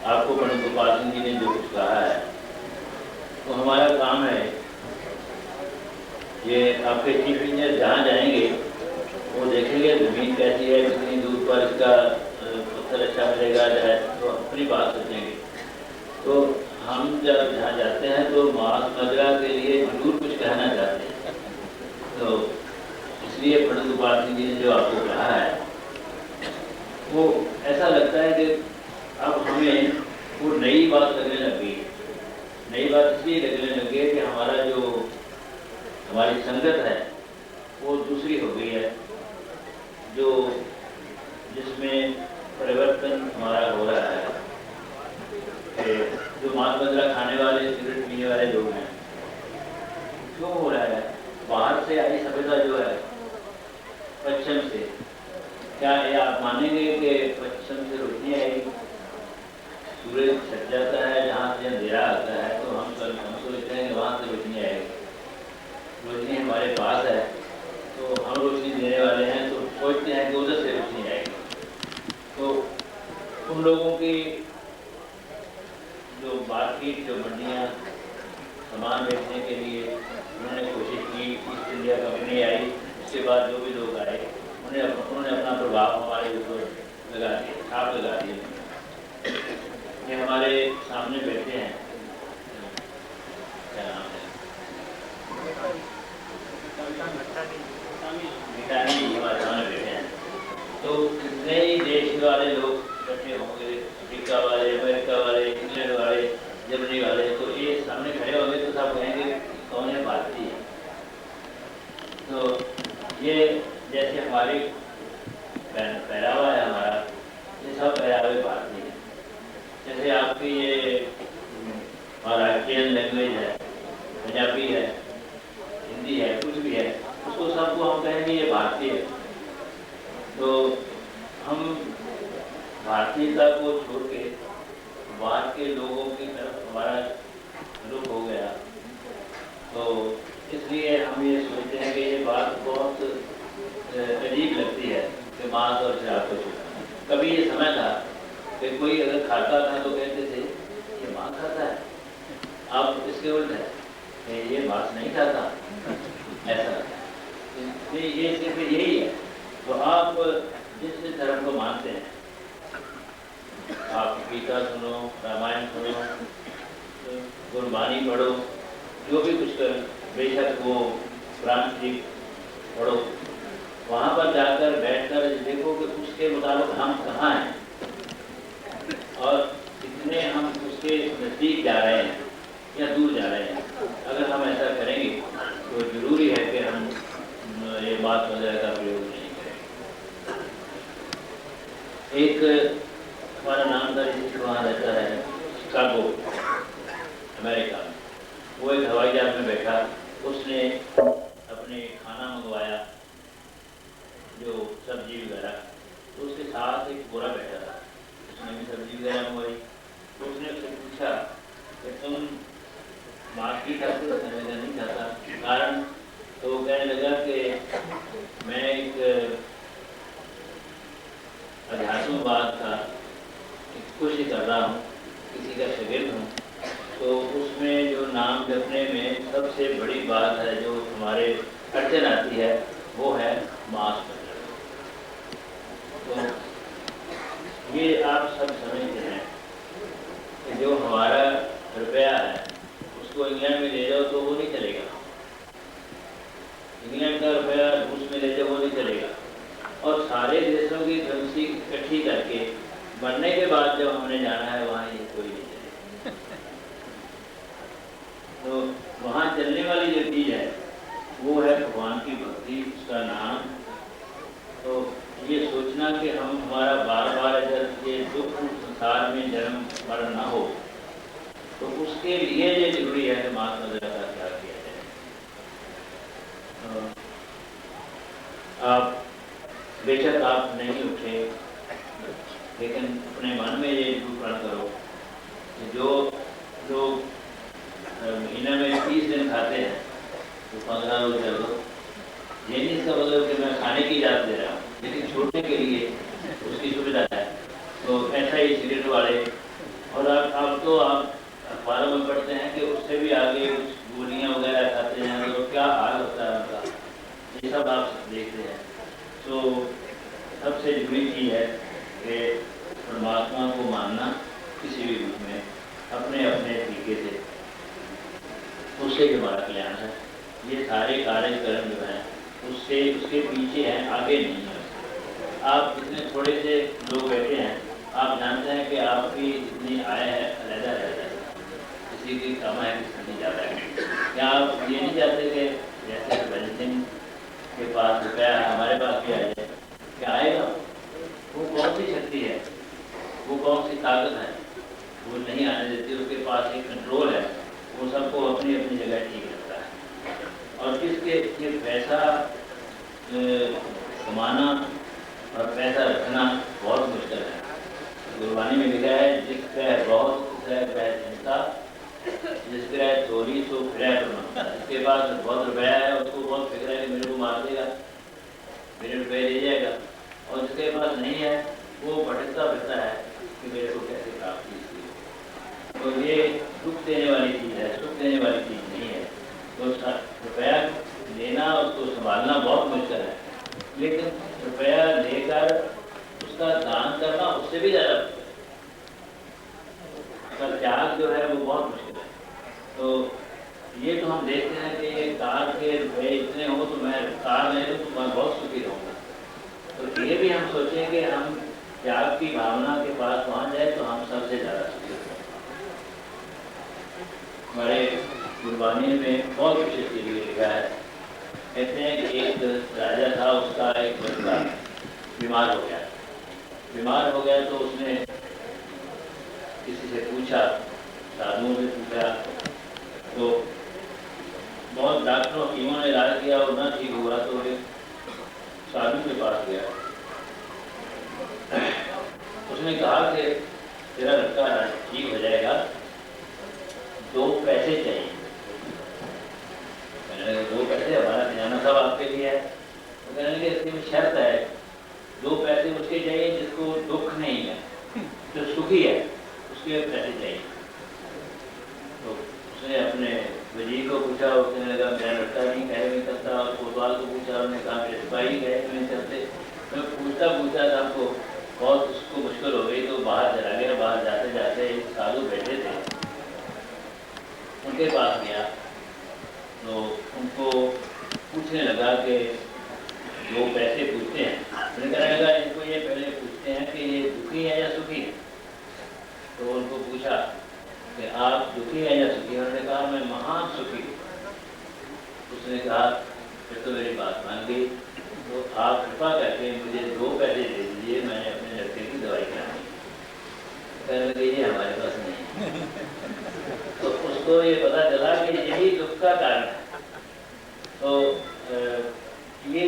आपको पंडित गोपाल सिंह जी ने जो कुछ कहा है, तो हमारा काम है, ये आपके चीफ इंजीनियर जहाँ जाएंगे वो देखेंगे जमीन कैसी है, कितनी दूर पर इसका पत्थर अच्छा मिलेगा, तो अपनी बात सोचेंगे। तो हम जब जहाँ जाते हैं तो मास मदरा के लिए जरूर कुछ कहना चाहते हैं। तो इसलिए पंडित गोपाल सिंह जी ने जो आपको कहा है वो ऐसा लगता है कि अब हमें वो नई बात लगने लग गई। नई बात इसलिए लगने लग गई कि हमारा जो हमारी संगत है वो दूसरी हो गई है, जो जिसमें परिवर्तन हमारा हो रहा है। जो मांस मदिरा खाने वाले, सिगरेट पीने वाले लोग हैं, क्यों हो रहा है? बाहर से आई सभ्यता जो है पश्चिम से, क्या ये आप मानेंगे कि पश्चिम से रोशनी आएगी? सूरज छट जाता है, जहाँ से अंधेरा आता है तो हम सोचते हैं कि वहाँ से रोशनी आएगी। रोशनी हमारे पास है तो हम रोशनी देने वाले हैं, तो सोचते हैं कि उधर से रोशनी आएगी। तो उन लोगों की जो मार्केट, जो मंडियाँ सामान बेचने के लिए उन्होंने कोशिश की, ईस्ट इंडिया कंपनी आई, उसके बाद जो भी लोग आए उन्होंने अपना प्रभाव हमारे ऊपर लगा दिया, छाप लगा दिया। ये हमारे सामने बैठे हैं, क्या नाम है, मितानी जी हमारे सामने बैठे हैं। तो कितने ही देश वाले लोग बैठे होंगे, अफ्रीका वाले, अमेरिका वाले, इंग्लैंड वाले, जर्मनी वाले, तो ये सामने खड़े होंगे तो सब कहेंगे कौन है, भारतीय। तो ये जैसे हमारे पहरावा है हमारा, ये सब पहरावे भारतीय है। जैसे आपकी ये महाराष्ट्रियन लैंग्वेज है, पंजाबी है, हिंदी है, कुछ भी है, उसको सबको हम कहेंगे ये भारतीय है। तो हम भारतीयता को छोड़ के बाहर के लोगों की तरफ हमारा रुख हो गया। तो इसलिए हम ये सोचते हैं कि ये बात बहुत अजीब लगती है कि मांस और शराब को छूना। कभी ये समय था कि कोई अगर खाता था तो कहते थे ये मांस खाता है, अब इसके उल्ट है कि ये मांस नहीं खाता, ऐसा। ये सिर्फ यही है। तो आप जिस धर्म को मानते हैं, आप गीता सुनो, रामायण सुनो, गुरबानी पढ़ो, जो भी कुछ कर, बेशक वो कुरान शरीफ पढ़ो, वहाँ पर जाकर बैठकर देखो कि उसके मुताबिक हम कहाँ हैं और कितने हम उसके नज़दीक जा रहे हैं या दूर जा रहे हैं। अगर हम ऐसा करेंगे तो जरूरी है कि हम ये बात वगैरह का प्रयोग नहीं करें। एक हमारा नामदार वहाँ रहता है शिकागो, अमेरिका में। वो एक हवाई जहाज में बैठा, उसने अपने खाना मंगवाया जो सब्जी वगैरह, तो उसके साथ एक गोरा बैठा था, उसने भी सब्जी वगैरह मंगवाई। तो उसने उससे पूछा कि तुम मांस भी खाते हो? नहीं खाता। कारण? तो वो कहने लगा कि मैं एक अध्यात्मवाद का कोशिश कर रहा हूँ, किसी का शागिर्द हूँ। तो उसमें जो नाम जपने में सबसे बड़ी बात है, जो हमारे अड़चन आती है, वो है मांस भोजन। तो ये आप सब समझते हैं कि जो हमारा रुपया है उसको इंग्लैंड में ले जाओ तो वो नहीं चलेगा, इंग्लैंड का रुपया रूस में ले जाओ वो नहीं चलेगा। और सारे देशों की करेंसी इकट्ठी करके मरने के बाद जब हमने जाना है वहाँ ये कोई नहीं चलेगा। तो वहाँ चलने वाली जो चीज़ है वो है भगवान की भक्ति, उसका नाम। तो ये सोचना कि हम हमारा बार बार अगर ये दुख संसार में जन्म मरण ना हो, तो उसके लिए ये जरूरी है कि मास वगैरह का त्याग किया जाए। आप बेशक आप नहीं उठे, लेकिन अपने मन में ये प्रण करो कि जो लोग महीने में 30 दिन खाते हैं तो 15 रोज कर दो। ये नहीं इसका मतलब कि मैं खाने की इजाज़त दे रहा हूँ, लेकिन छोड़ने के लिए उसकी सुविधा है। तो ऐसा ही सिगरेट वाले, और अब तो आप अखबारों में पढ़ते हैं कि उससे भी आगे कुछ गोलियाँ वगैरह खाते हैं, तो क्या हाल होता है उनका, ये सब आप देखते हैं। तो सबसे जरूरी चीज़ है कि परमात्मा को मानना किसी भी रूप में अपने अपने तरीके से, उससे ही हमारा कल्याण है। ये सारे कार्यक्रम जो हैं उससे उसके पीछे हैं, आगे नहीं है। आप इतने थोड़े से लोग बैठे हैं, आप जानते हैं कि आपकी जितनी आय है अलहदा रहता है, किसी की कम है किसी नहीं ज़्यादा है। क्या आप ये नहीं चाहते कि जैसे भजन सिंह के पास रुपया है, हमारे पास भी आ जाए? क्या आएगा? वो कौन सी शक्ति है, वो कौन सी ताकत है, वो नहीं आने देती। उसके पास एक कंट्रोल है, वो सबको अपनी अपनी जगह ठीक रखता है। और किसके ये पैसा कमाना और पैसा रखना बहुत मुश्किल है। गुरबानी में लिखा है, जिसका है बहुत चिंता, जिसका है चोरी सो फिर। जिसके पास बहुत रुपया है उसको बहुत फिक्र है कि मेरे को मार देगा, मेरे रुपये ले जाएगा। और जिसके पास नहीं है वो भटकता फिरता है कि मेरे को कैसे प्राप्ति इसकी। तो ये दुख देने वाली चीज़ है, सुख देने वाली चीज़ नहीं है। तो रुपया लेना, उसको संभालना बहुत मुश्किल है, लेकिन रुपया का दान करना उससे भी ज़्यादा मुश्किल है। अगर त्याग जो है वो बहुत मुश्किल है। तो ये तो हम देखते हैं कि कार के रुपये इतने हो तो मैं कार ले लूँ तो मैं बहुत सुखी रहूँगा। तो ये भी हम सोचें कि हम त्याग की भावना के पास पहुँच जाए तो हम सबसे ज़्यादा सुखी होंगे। हमारे गुरबानी में बहुत कुछ इसके लिए लिखा है। कहते हैं कि एक राजा था, उसका एक बच्चा बीमार हो गया। बीमार हो गया तो उसने किसी से पूछा, साधुओं से पूछा, तो बहुत डॉक्टरों हकीमों ने इलाज किया और न ठीक हुआ तो एक साधु के पास गया। उसने कहा कि तेरा लड़का ठीक हो जाएगा, 2 पैसे चाहिए। मैंने कहा 2 पैसे, हमारा खजाना सब आपके लिए है। तो कहने लगे इसकी में शर्त है, 2 पैसे उसके चाहिए जिसको दुख नहीं है, जो सुखी है उसके पैसे चाहिए। तो उसने अपने वजीर को पूछा, उसने लगा मेरा लड़का नहीं कहे नहीं करता, और कोतवाल को पूछा, उन्होंने कहा मेरे सिपाही कहे नहीं करते। मैं पूछता पूछता था आपको बहुत उसको मुश्किल हो गई तो बाहर चला गया। बाहर जाते जाते एक साधु बैठे थे, उनके पास गया तो उनको पूछने लगा कि 2 पैसे पूछते हैं। उन्हें कहने लगा इनको ये पहले पूछते हैं कि ये दुखी है या सुखी है। तो उनको पूछा कि आप दुखी है या सुखी? उन्होंने कहा मैं महान सुखी हूँ। उसने कहा फिर तो मेरी बात मान गई, तो आप कृपा करके मुझे 2 पैसे दे दीजिए, मैंने अपने लड़के की दवाई करानी। कहने लगे ये हमारे पास नहीं है। तो उसको ये पता चला कि यही दुख का कारण है। तो ये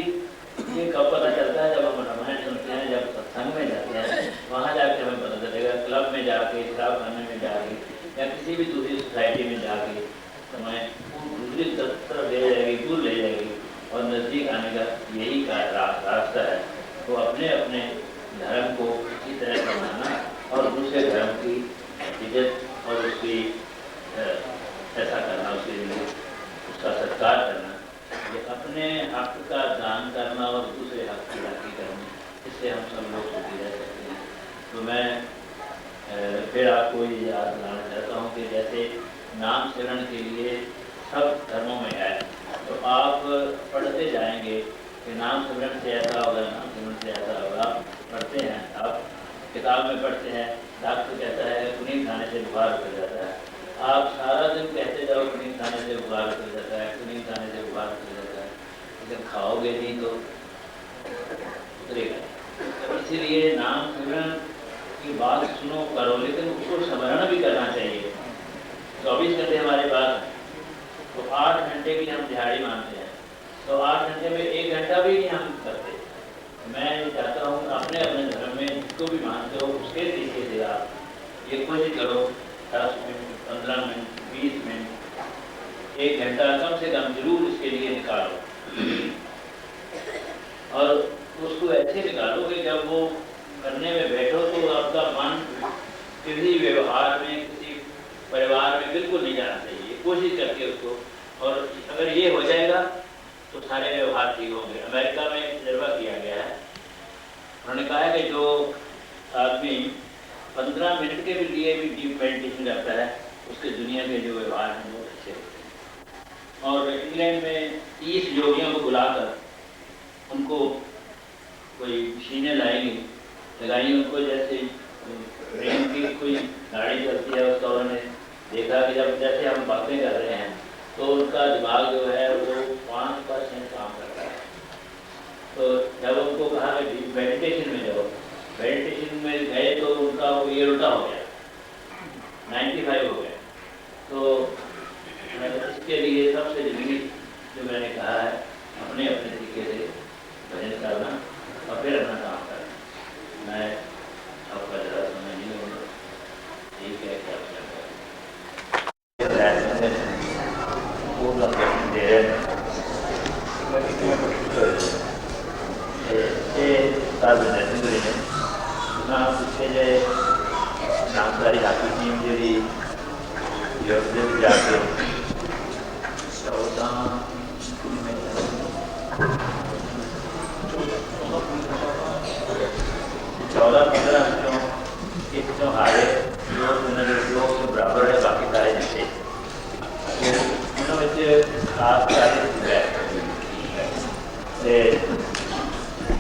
कब पता चलता है? जब हम रामायण सुनते हैं, जब सत्संग में जाते हैं, वहाँ जाके हमें पता चलेगा। क्लब में जाके, शराब खाने में जाके, या किसी भी दूसरी सोसाइटी में जाके समय दूसरी तरफ ले जाएगी, दूर ले जाएगी, और नज़दीक आने का यही का रास्ता है। तो अपने अपने धर्म को इसी तरह बनाना और दूसरे धर्म की इज्जत और उसकी ऐसा करना, उसके लिए उसका सत्कार करना, ये अपने हक का दान करना और दूसरे हक की राखी करना, इससे हम सब लोग सुखी रह सकते हैं। तो मैं फिर आपको ये याद दिलाना चाहता हूँ कि जैसे नाम सिमरन के लिए सब धर्मों में है, तो आप पढ़ते जाएंगे कि नाम सिमरन से ऐसा होगा, नाम सिमरन से ऐसा होगा। पढ़ते हैं, आप किताब में पढ़ते हैं, डॉक्टर कहता है पुनीत खाने से बुखार उतर जाता है। आप सारा दिन कहते जाओ पुनीत खाने से बुखार उतर जाता है, पुनीत खाने से बुखार उतर जाता है, लेकिन खाओगे नहीं तो उतरेगा। तो इसीलिए नाम सिमरन की बात सुनो करो, लेकिन उसको स्मरण भी करना चाहिए। 24 घंटे हमारे पास हैं, तो 8 घंटे की हम दिहाड़ी मानते हैं, तो 8 घंटे में 1 घंटा भी नहीं हम करते। मैं ये चाहता हूँ अपने अपने धर्म में जिसको भी मानते हो उसके तरीके से आप ये कोशिश करो, 10 मिनट, 15 मिनट, 20 मिनट, 1 घंटा कम से कम जरूर इसके लिए निकालो। और उसको ऐसे निकालो कि जब वो करने में बैठो तो आपका मन किसी व्यवहार में, किसी परिवार में बिल्कुल नहीं जाना चाहिए। कोशिश करके उसको, और अगर ये हो जाएगा तो सारे व्यवहार ठीक होंगे। अमेरिका में एक तजर्बा किया गया है, उन्होंने कहा है कि जो आदमी 15 मिनट के लिए भी डीप मेडिटेशन करता है, उसके दुनिया के जो व्यवहार हैं वो अच्छे होते हैं। और इंग्लैंड में 30 योगियों को बुलाकर उनको कोई मशीनें लाएंगी, लगाई उनको, जैसे ब्रेन की कोई गाड़ी चलती है, उसका उन्होंने देखा कि जब जैसे हम बातें कर रहे हैं तो उनका दिमाग जो है वो 5% काम करता है। तो जब उनको कहा कि मेडिटेशन में जाओ, मेडिटेशन में गए तो उनका वो ये उल्टा हो गया, 95 हो गया। तो इसके लिए सबसे जरूरी जो मैंने कहा है, अपने अपने तरीके से भजन करना और फिर अपना काम करना। मैं आपका ज़रा समय नहीं होगा, ठीक है? क्या दे रहे हैं नामदारी आपकी टीम जी जाके 14 14-15 ਵਿੱਚੋਂ ਇੱਕ ਤੋਂ ਹਾਰੇ ਜੋ ਉਹਨਾਂ ਦੇ ਲੋਕ ਬਰਾਬਰ ਹੈ, ਬਾਕੀ ਸਾਰੇ ਜਿੱਤੇ। ਉਹਨਾਂ ਵਿੱਚ ਖਾਸ ਕਰਕੇ ਤੇ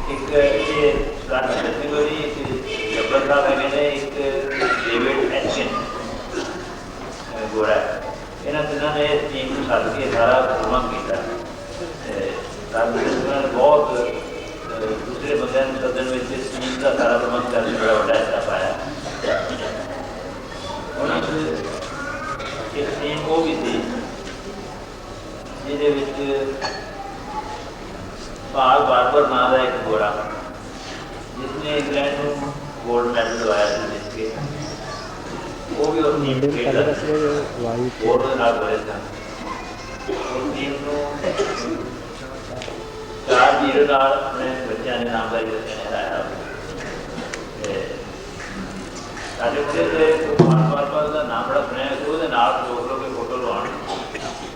ਇੱਕ ਇਹ ਰਾਜ ਕੈਟੇਗਰੀ, ਇੱਕ ਜੱਬਰ ਸਾਹਿਬ ਹੈਗੇ ਨੇ, ਇੱਕ ਡੇਵਿਡ ਐਚਕਿਨ ਗੋਰਾ। ਇਹਨਾਂ ਤਿੰਨਾਂ ਨੇ ਇਸ ਟੀਮ ਨੂੰ ਸੱਦ ਕੇ ਸਾਰਾ ਪ੍ਰਬੰਧ ਕੀਤਾ। ਰਾਜਨੀਤਿਕ ਬਹੁਤ ਦੂਸਰੇ ਬੰਦਿਆਂ ਨੂੰ ਸੱਦਣ ਵਿੱਚ ਇਸ ਟੀਮ ਦਾ ਸਾਰਾ ਪ੍ਰਬੰਧ ਕਰਨ ਬੜਾ ਵੱਡਾ ਹਿੱਸਾ ਪਾਇਆ। ਉਹਨਾਂ 'ਚ ਇੱਕ ਟੀਮ ਉਹ ਵੀ ਸੀ ਜਿਹਦੇ ਵਿੱਚ ਪਾਲ ਬਾਰਬਰ ਨਾਂ ਦਾ ਇੱਕ ਗੋਰਾ, ਜਿਸਨੇ ਇੰਗਲੈਂਡ ਨੂੰ ਗੋਲਡ ਮੈਡਲ ਦਿਵਾਇਆ ਸੀ ਜਿੱਤ ਕੇ, ਉਹ ਵੀ ਉਸ ਟੀਮ ਖੇਡਦਾ ਹੋਰ ਦੇ ਨਾਲ ਬੜੇ ਸਨ। ਉਸ ਟੀਮ ਨੂੰ 4-0 ਨਾਲ ਆਪਣੇ ਬੱਚਿਆਂ ਦੇ ਨਾਮ ਦਾ ਹਰਾਇਆ। ਸਾਡੇ ਮੁੰਡੇ ਤੇ ਬਾਰ ਦਾ ਨਾਮ ਬੜਾ ਸੁਣਿਆ ਸੀ, ਉਹਦੇ ਨਾਲ ਲੋਕ ਲੋਕ ਫੋਟੋ ਲਵਾਉਣ।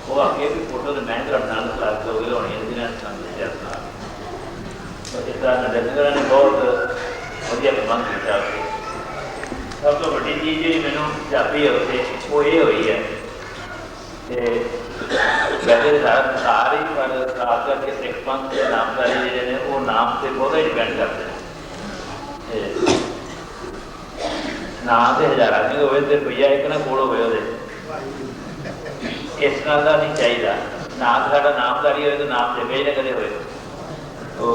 ਉਹ ਅੱਗੇ ਵੀ ਫੋਟੋ ਦੇ ਮੈਂ ਤੁਹਾਡੇ ਨਾਲ ਕਲਾਸ ਲੋਕ ਲਾਉਣੀ ਹੈ ਜਿਹਨਾਂ ਨੇ ਸਾਨੂੰ ਦੱਸਿਆ ਨਾਲ। ਇਸ ਤਰ੍ਹਾਂ ਨੰਦੇਸ਼ਗਰਾਂ ਨੇ ਬਹੁਤ ਵਧੀਆ ਪ੍ਰਬੰਧ ਕੀਤਾ। ਸਭ ਤੋਂ ਵੱਡੀ ਚੀਜ਼ ਜਿਹੜੀ ਮੈਨੂੰ ਚਾਹੀ ਹੈ ਉੱਥੇ ਉਹ ਇਹ ਹੋਈ ਹੈ ਕਿ ਵੈਸੇ ਸਾਰੇ ਪਰ ਖਾਸ ਕਰਕੇ ਸਿੱਖ ਪੰਥ ਦੇ ਨਾਮਧਾਰੀ ਜਿਹੜੇ ਨੇ ਉਹ ਨਾਮ 'ਤੇ ਬਹੁਤਾ ਹੀ ਡਿਪੈਂਡ ਕਰਦੇ ਨੇ। ਨਾਂ ਤੇ ਹਜ਼ਾਰਾਂ ਸਿੰਘ ਹੋਵੇ ਤੇ ਰੁਪਈਆ ਇੱਕ ਨਾ ਕੋਲ ਹੋਵੇ ਉਹਦੇ, ਇਸ ਗੱਲ ਦਾ ਨਹੀਂ ਚਾਹੀਦਾ। ਨਾਮ ਸਾਡਾ ਨਾਮਧਾਰੀ ਹੋਵੇ ਤਾਂ ਨਾਮ ਤੇ ਕਦੇ ਨਾ ਕਦੇ ਹੋਏ। ਉਹ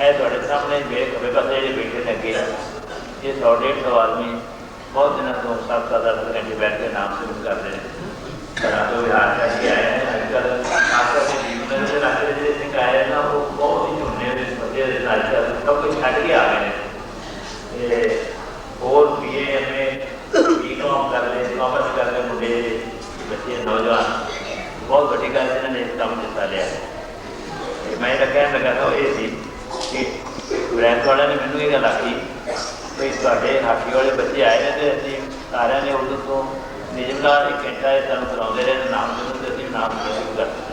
ਇਹ ਤੁਹਾਡੇ ਸਾਹਮਣੇ ਮੇਰੇ ਖੱਬੇ ਪਾਸੇ ਜਿਹੜੇ ਬੈਠੇ ਨੇ ਅੱਗੇ, ਇਹ 100-150 ਆਦਮੀ ਬਹੁਤ ਦਿਨਾਂ ਤੋਂ 7-8 ਘੰਟੇ ਬੈਠ ਕੇ ਨਾਮ ਸਿਮਰਨ ਕਰਦੇ ਨੇ। ਘਰਾਂ ਤੋਂ ਵਿਹਾਰ ਕਰਕੇ ਆਏ ਨੇ। ਅੱਜ ਕੱਲ੍ਹ ਖਾਸ ਕਰਕੇ ਜੀਵਨ ਦੇ ਇਲਾਕੇ ਦੇ ਜਿਹੜੇ ਸਿੰਘ ਆਏ ਨਾ ਉਹ ਬਹੁਤ ਹੀ ਝੋਨੇ ਦੇ ਵਧੀਆ ਦੇ ਨਾਲ ਸਭ ਕੁਝ ਛੱਡ ਕੇ ਆ ਗਏ ਨੇ। ਅਤੇ ਹੋਰ BA MA BCom ਕਰ ਲਏ, ਕਾਮਰਸ ਕਰ ਲਏ ਮੁੰਡੇ ਬੱਚੇ ਨੌਜਵਾਨ, ਬਹੁਤ ਵੱਡੀ ਗੱਲ ਇਹਨਾਂ ਨੇ ਇਸ ਕੰਮ 'ਚ ਹਿੱਸਾ ਲਿਆ। ਮੈਂ ਤਾਂ ਕਹਿਣ ਲੱਗਾ ਤਾਂ ਇਹ ਸੀ ਕਿ ਬ੍ਰੈਂਚ ਵਾਲਿਆਂ ਨੇ ਮੈਨੂੰ ਇਹ ਗੱਲ ਆਖੀ ਵੀ ਤੁਹਾਡੇ ਹਾਕੀ ਵਾਲੇ ਬੱਚੇ ਆਏ ਨੇ ਅਤੇ ਅਸੀਂ ਸਾਰਿਆਂ ਨੇ ਉਦੋਂ ਤੋਂ ਨਿਯਮ ਨਾਲ 1 ਘੰਟਾ ਇਹ ਸਾਨੂੰ ਕਰਾਉਂਦੇ ਰਹੇ ਨਾਮ ਜਦੋਂ ਅਤੇ ਅਸੀਂ ਨਾਮ ਸ਼ੁਰੂ ਕਰ ਦਿੱਤਾ।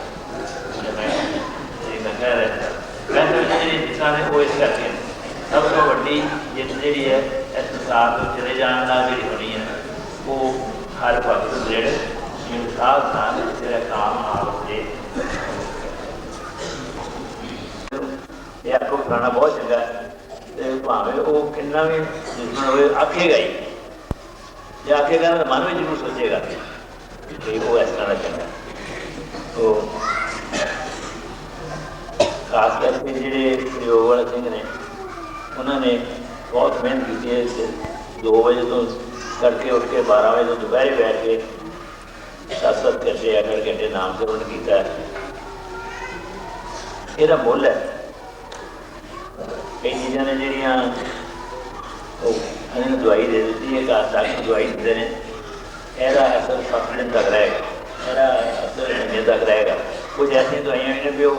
ਮੈਂ ਕਹਿ ਰਿਹਾ ਮੈਂ ਜਿਹੜੀ ਜਿੱਤਾਂ ਨੇ ਉਹ ਇਸ ਕਰਕੇ ਸਭ ਤੋਂ ਵੱਡੀ ਜਿੱਤ ਜਿਹੜੀ ਹੈ ਇਸ ਸੰਸਾਰ ਤੋਂ ਚਲੇ ਜਾਣ ਨਾਲ ਜਿਹੜੀ ਹੋਣੀ ਹੈ ਉਹ ਹਰ ਭਗਤ ਜਿਹੜੇ ਇਨਸਾਨ ਨਾਲ ਜਿਹੜਾ ਕੰਮ ਆਉਂਦੇ ਇਹ ਆਖੋ ਪੁਰਾਣਾ ਬਹੁਤ ਚੰਗਾ ਅਤੇ ਭਾਵੇਂ ਉਹ ਕਿੰਨਾ ਵੀ ਦੁਸ਼ਮਣ ਹੋਵੇ ਆਖੇਗਾ ਹੀ, ਜੇ ਆਖੇਗਾ ਤਾਂ ਮਨ ਵਿੱਚ ਜ਼ਰੂਰ ਸੋਚੇਗਾ ਕਿ ਉਹ ਇਸ ਤਰ੍ਹਾਂ ਦਾ ਚੰਗਾ। ਤੋ ਖਾਸ ਕਰਕੇ ਜਿਹੜੇ ਪ੍ਰਯੋਗ ਵਾਲੇ ਸਿੰਘ ਨੇ ਉਹਨਾਂ ਨੇ ਬਹੁਤ ਮਿਹਨਤ ਕੀਤੀ ਹੈ। 2 ਵਜੇ ਤੋਂ ਤੜਕੇ ਉੱਠ ਕੇ 12 ਵਜੇ ਤੋਂ ਦੁਪਹਿਰੇ ਬੈਠ ਕੇ 7-7 ਘੰਟੇ 8 ਘੰਟੇ ਨਾਮ ਸਿਮਰਨ ਕੀਤਾ। ਇਹਦਾ ਮੁੱਲ ਹੈ। ਕਈ ਚੀਜ਼ਾਂ ਨੇ ਜਿਹੜੀਆਂ ਉਹ ਇਹਨਾਂ ਨੂੰ ਦਵਾਈ ਦੇ ਦਿੱਤੀ ਹੈ, ਘਰ ਤੱਕ ਦਵਾਈ ਦਿੰਦੇ ਨੇ, ਇਹਦਾ ਅਸਰ 7 ਦਿਨ ਤੱਕ ਰਹੇਗਾ, ਇਹਦਾ ਅਸਰ ਮਹੀਨੇ ਤੱਕ ਰਹੇਗਾ। ਕੁਝ ਐਸੀਆਂ ਦਵਾਈਆਂ ਵੀ ਨੇ ਵੀ ਉਹ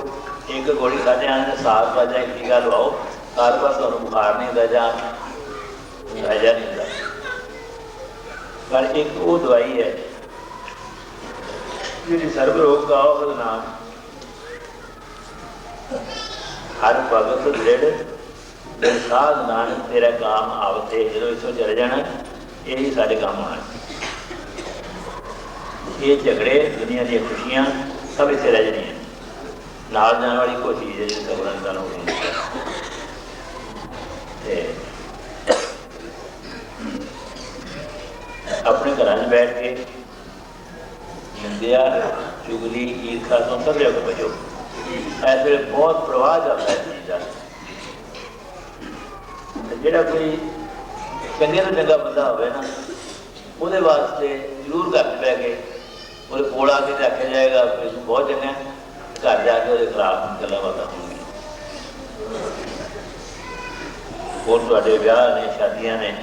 ਇੱਕ ਗੋਲੀ ਖਾਦੇ ਆਣੇ ਨੇ ਸਾਲ ਬਾਅਦ ਜਾਂ ਇੱਕ ਟੀਕਾ ਲਵਾਓ, ਸਾਲ ਬਾਅਦ ਤੁਹਾਨੂੰ ਬੁਖਾਰ ਨਹੀਂ ਹੁੰਦਾ ਜਾਂ ਹੈਜਾ ਨਹੀਂ ਹੁੰਦਾ। ਪਰ ਇੱਕ ਉਹ ਦਵਾਈ ਹੈ ਜਿਹੜੀ ਸਰਬ ਰੋਗ ਦਾ ਉਹਦਾ ਨਾਮ ਹਰ ਭਗਤ ਦ੍ਰਿੜ ਸਾਧ ਨਾਨਕ ਤੇਰਾ ਕਾਮ ਆਵਤੇ। ਜਦੋਂ ਇੱਥੋਂ ਚਲੇ ਜਾਣਾ ਇਹੀ ਸਾਡੇ ਕੰਮ ਆਉਣਾ। ਇਹ ਝਗੜੇ ਦੁਨੀਆ ਦੀਆਂ ਖੁਸ਼ੀਆਂ ਸਭ ਇੱਥੇ ਰਹਿ ਜਾਣੀਆਂ। ਨਾਲ ਜਾਣ ਵਾਲੀ ਕੋਈ ਚੀਜ਼ ਹੈ ਜਿਹੜੀ ਸਬਰਾਂ ਦਾ ਹੋ ਗਈ। ਅਤੇ ਆਪਣੇ ਘਰਾਂ 'ਚ ਬੈਠ ਕੇ ਨਿੰਦਿਆ ਚੁਗਲੀ ਈਰਖਾ ਤੋਂ ਸਭ ਜਗ੍ਹਾ ਬਚੋ। ਇਸ ਵੇਲੇ ਬਹੁਤ ਪ੍ਰਵਾਹ ਚੱਲਦਾ ਹੈ ਚੀਜ਼ ਦਾ। ਜਿਹੜਾ ਕੋਈ ਚੰਗੇ ਤੋਂ ਚੰਗਾ ਬੰਦਾ ਹੋਵੇ ਨਾ ਉਹਦੇ ਵਾਸਤੇ ਜ਼ਰੂਰ ਘਰ 'ਚ ਬਹਿ ਕੇ ਉਹਦੇ ਕੋਲ ਆ ਕੇ ਆਖਿਆ ਜਾਏਗਾ ਕਿ ਤੂੰ ਬਹੁਤ ਚੰਗਾ, ਘਰ ਜਾ ਕੇ ਉਹਦੇ ਖਿਲਾਫ ਗੱਲਾਂ ਬਾਤਾਂ ਹੋਣਗੀਆਂ। ਹੋਰ ਤੁਹਾਡੇ ਵਿਆਹ ਨੇ, ਸ਼ਾਦੀਆਂ ਨੇ,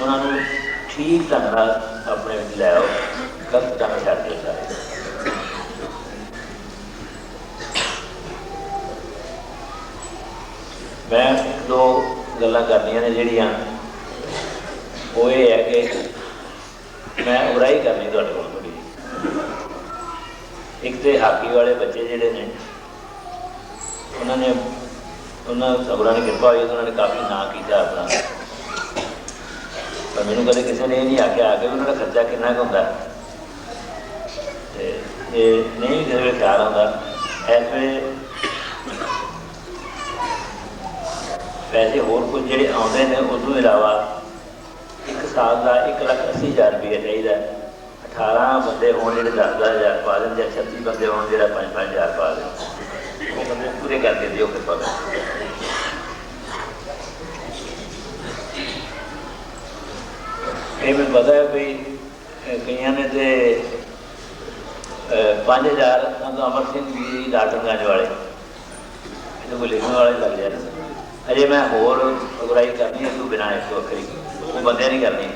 ਉਹਨਾਂ ਨੂੰ ਠੀਕ ਢੰਗ ਨਾਲ ਆਪਣੇ ਵਿੱਚ ਲੈ ਆਓ, ਗਲਤ ਢੰਗ ਛੱਡ ਦਿਓ ਸਾਰੇ। ਮੈਂ 2 ਗੱਲਾਂ ਕਰਨੀਆਂ ਨੇ ਜਿਹੜੀਆਂ ਉਹ ਇਹ ਹੈ ਕਿ ਮੈਂ ਉਰਾਈ ਕਰਨੀ ਤੁਹਾਡੇ ਕੋਲ ਥੋੜ੍ਹੀ ਜਿਹੀ। ਇੱਕ ਤਾਂ ਹਾਕੀ ਵਾਲੇ ਬੱਚੇ ਜਿਹੜੇ ਨੇ ਉਹਨਾਂ ਨੇ उन्होंने सब्रां की कृपा हुई, उन्होंने काफ़ी ना किया अपना। पर मैनू कदे किसी ने नहीं आख्या कि उन्होंने खर्चा कितना कुछ होंदा, ये नहीं किसी वे ख्याल आता। इस वे पैसे होर कुछ जोड़े आते हैं, उस इलावा एक साल का 1,80,000 रुपया चाहिए। 18 बंदे हो जो 10,000 पा दें, या 36 बंदे हो जो 5-5,000 पा दें, वो बंदे पूरे करके दियो कृपा कर। ये मैं पता है भी कई ने तो 5,000 अमर सिंह जी लाटनगंज वाले तो कोई लिखने वाले लग जाए। अजे मैं होर अगुराई करनी है, तू बिना एक वक्री वो बंदे नहीं करनी।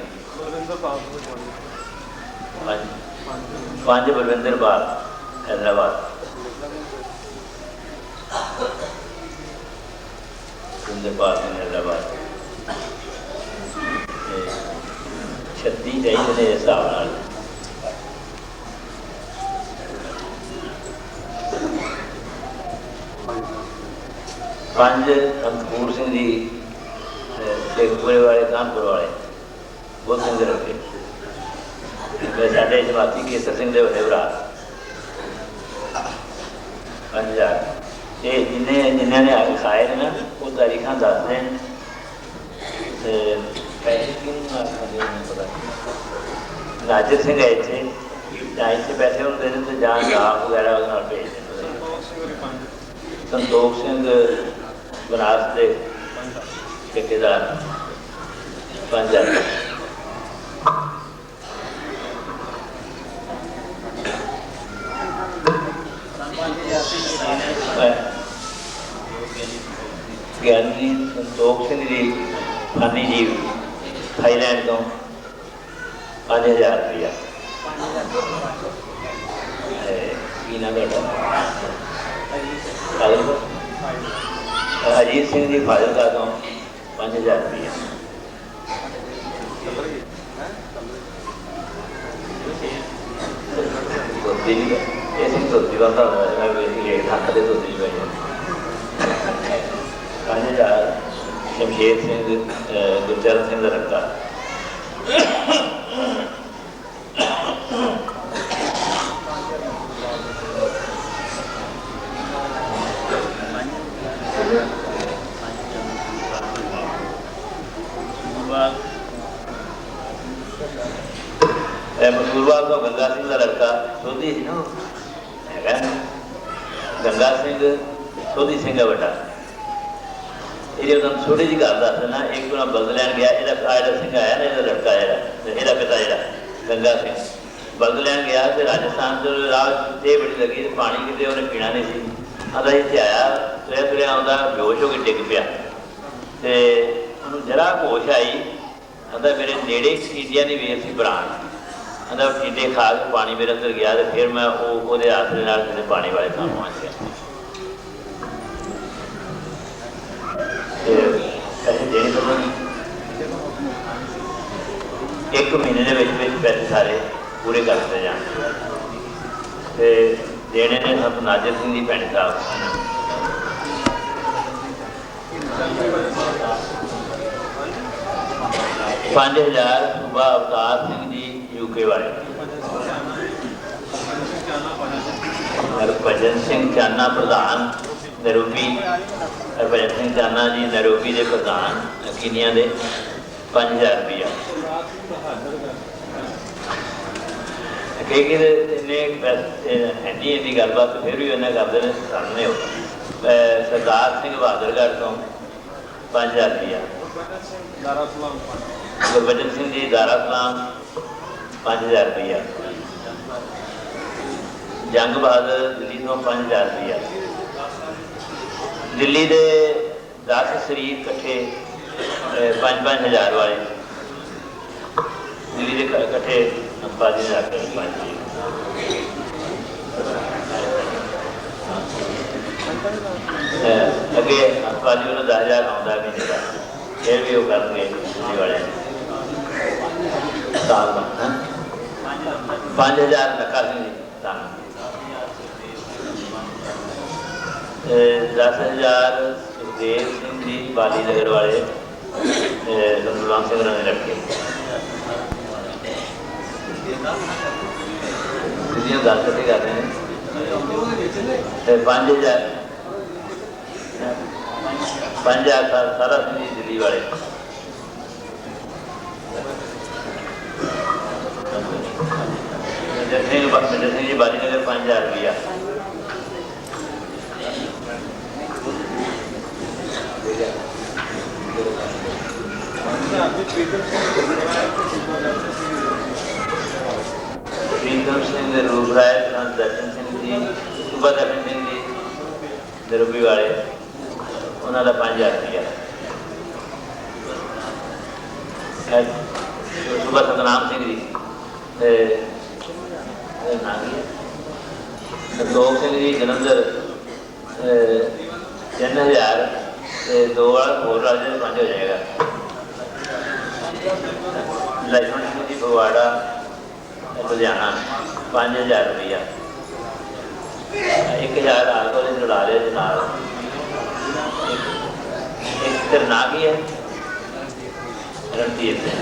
5 बलविंदर बाल हैदराबाद, बलविंदर सिंह हैदराबाद 36 चाहिए ने हिसाब न। 5 अंतपूर सिंह जी शेखपुरे वाले, कानपुर वाले बहुत सिंह रखे। साढ़े जमाती केसर सिंह के बड़े भरा 5,000। ये जिन्हें ने आगे खाए ने ना वो तारीखा दस दें। पैसे क्यों पता नाजिर सिंह आए थे, जहाँ इतने पैसे उन्होंने दे देते, जहाँ गाँव वगैरह भेज देते। संतोख सिंह बनारस के ठेकेदार 5,000। ज्ञानी संतोख सिंह जी फानी जी थाईलैंड तो 5,000 रुपया। अजीत सिंह जी फाजिलका तो 5,000 रुपया। धोती बनता खाते धोती 5,000। शमशेर सिंह गुरचरण सिंह का लड़का 5,000। मसूरवाल तो गंगा सिंह का लड़का सोधी है ना, गंगा सिंह सोधी सिंह का बेटा। ये छोटी जी गल दस देना, एक बार बल्द लैन गया, जो सिंह आया ना, यदा लड़का है यदा पिता जो गंगा सिंह बल्द लैन गया तो राजस्थान से राह ते बड़ी लगी, तो पानी कितने उन्हें पीना नहीं सी। आता इतने आया तुरया तुरया आता बेहोश हो के डिग पिया, तो उन्होंने जरा होश आई। आता मेरे नेड़े चीटियां की वेल सी बरान, आता चीटे खा के पानी मेरे अंदर गया, तो फिर मैं वो आसरे मेरे पानी वाले थां पहुँच गया। पैसे देने पता नहीं, 1 महीने के पैसे सारे पूरे करते जान। देने ने सब नाजिर सिंह जी भैणी साहब 5,000। सूबा अवतार सिंह जी यूके वाले। हरभजन सिंह चाना प्रधान नैरोबी, हरभजन सिंह चाना जी नैरोबी के प्रधान कीनिया के 5,000 रुपया। कई इन्नी इन्नी गलबात फिर भी उन्हें करते हैं सामने हो। सरदार सिंह बहादुरगढ़ तो 5,000 रुपया। गुरबचन सिंह जी दारा सलाम 5,000 रुपया। जंग बहादुर दिल्ली तो 5,000 रुपया। दिल्ली के 10 शरीफ कट्ठे 5-5,000 वाले, दिल्ली के कट्ठे 5,000 अगे अखबाजी उन्हें 10,000 आता महीने का, फिर भी वो करेंगे दिल्ली वाले साल का 5,000 लखा सिंह जी 10,000 देव सिंह जी बाली नगर वाले बलवंत सिंह ने लड़के गल कट्ठी कर रहे हैं 5,000 सारा सिंह जी दिल्ली वाले मिंदर सिंह जी बाली नगर 5,000 रुपया प्रीतम सिंह रूप राय दर्शन सिंह जी सुबह दर्शन सिंह जी दरुबी वाले उन्होंने 5,000 रुपया सुबह सतनाम सिंह जी संतोख सिंह जी जलंधर 3,000 2 वाला होर राजे 5 हो जाएगा लक्ष्मण सिंह जी फगवाड़ा लुधियाना 5,000 रुपया 1,000 आल कॉलेज लड़ा लिया जी नाल एक तरना की है रणधीर सिंह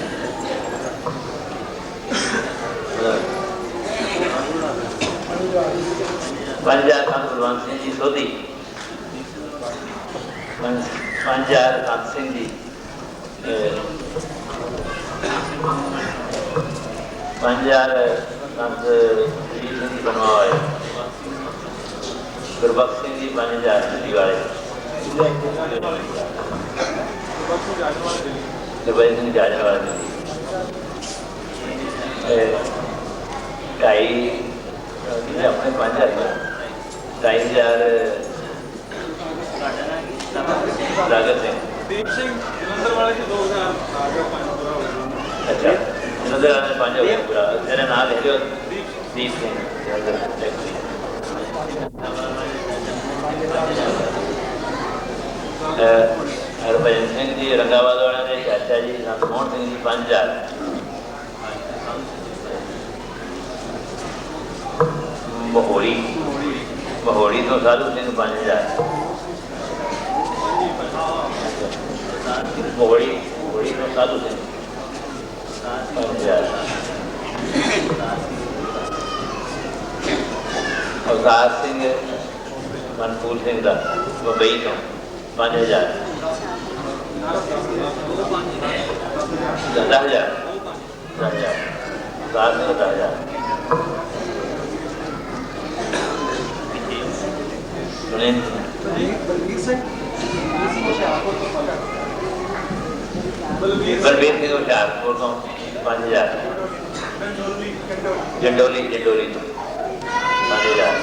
5,000 बलवंत सिंह जी सोधी 5,000 कांत सिंह जी 5,000 कांत जी सिंह जी बनवा वाले गुरबख्श सिंह जी 5,000 दिल्ली वाले गुरबख्श सिंह जाजन वाले दिल्ली 2,500 अपने 5,000 2,500 रागत सिंह दीप सिंह जलंधर वाले के 2,000 अच्छा जलंधर वाले 5 हो गया पूरा मेरा नाम लिख लो दीप सिंह हरभजन सिंह जी रंगाबाद वाले ने चाचा जी मोहन सिंह जी 5,000 बहोड़ी तो साधु सिंह 5,000 बहोड़ी तो साधु सिंह 5,000 अवतार सिंह मनपूर सिंह का मुंबई तो 5,000 10,000 अवतार सिंह 10,000 बलबीर सिंह होशियारपुर तो 5,000 जंडोली तो 5,000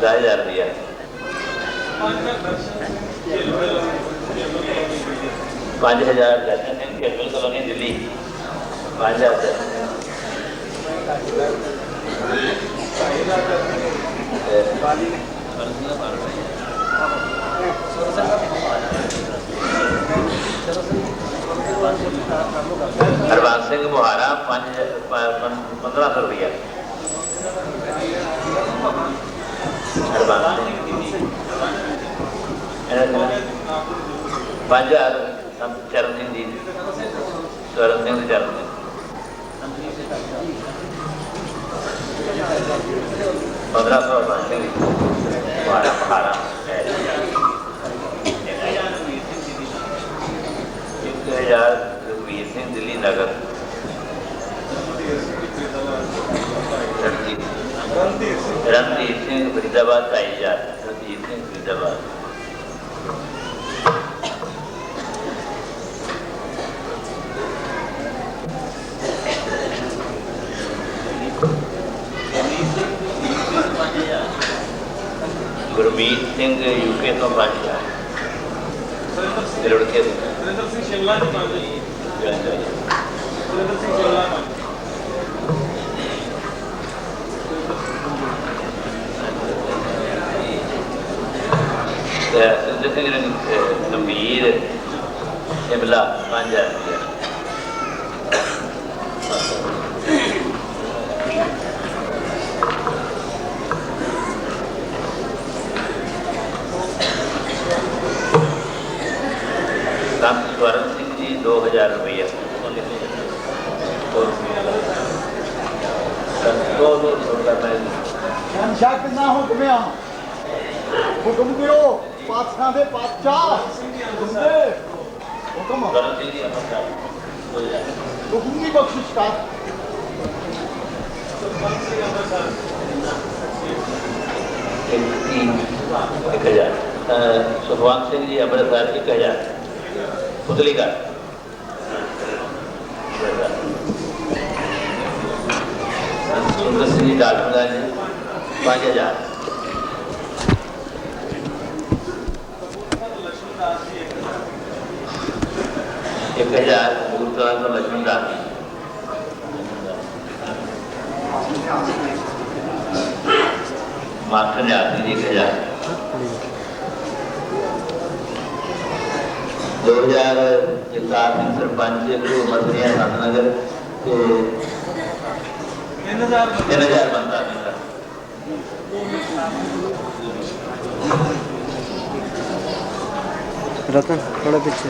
10,000 दिया 5,000 दर्शन सिंह खेलवल कॉलोनी दिल्ली 5,000 हरबंस सिंह मुहारा 1,500 रुपया हरबंस 5,000 चरण सिंह जी स्वरण सिंह चरण सिंह 1,500 मुहारा 1,000 रघुवीर सिंह दिल्ली नगर रणधीर सिंह फरीदाबाद 2,500 रणधीर सिंह फरीदाबाद ਗੁਰਮੀਤ ਸਿੰਘ UK ਤੋਂ 5000 ਰੁੜਕੇ ਸੁਰਿੰਦਰ ਸਿੰਘ ਸ਼ਿਮਲਾ ਤੋਂ 5 ਸੁਰਿੰਦਰ ਸਿੰਘ ਸ਼ਿਮਲਾ ਸੁਰਿੰਦਰ ਸਿੰਘ ਗੰਭੀਰ ਸ਼ਿਮਲਾ 5000 स्वर्ण सिंह जी 2000 रुपया शक ना हुक्मिया हुक्म करो पातशाह दे पातशाह हुक्म स्वर्ण सिंह जी हुक्म की बख्शिश कर एक 1000 सुखवंत सिंह जी अमृतसर 1000 पुतली का सुंदर सिंह जी डालूंगा 5000 1000 गुरुद्वारा तो लक्ष्मणदास मास्टर ने आती जी 1000 2000 जगतार सिंह सरपंच मसलिया सतनगर 3000 बनता रतन थोड़ा पीछे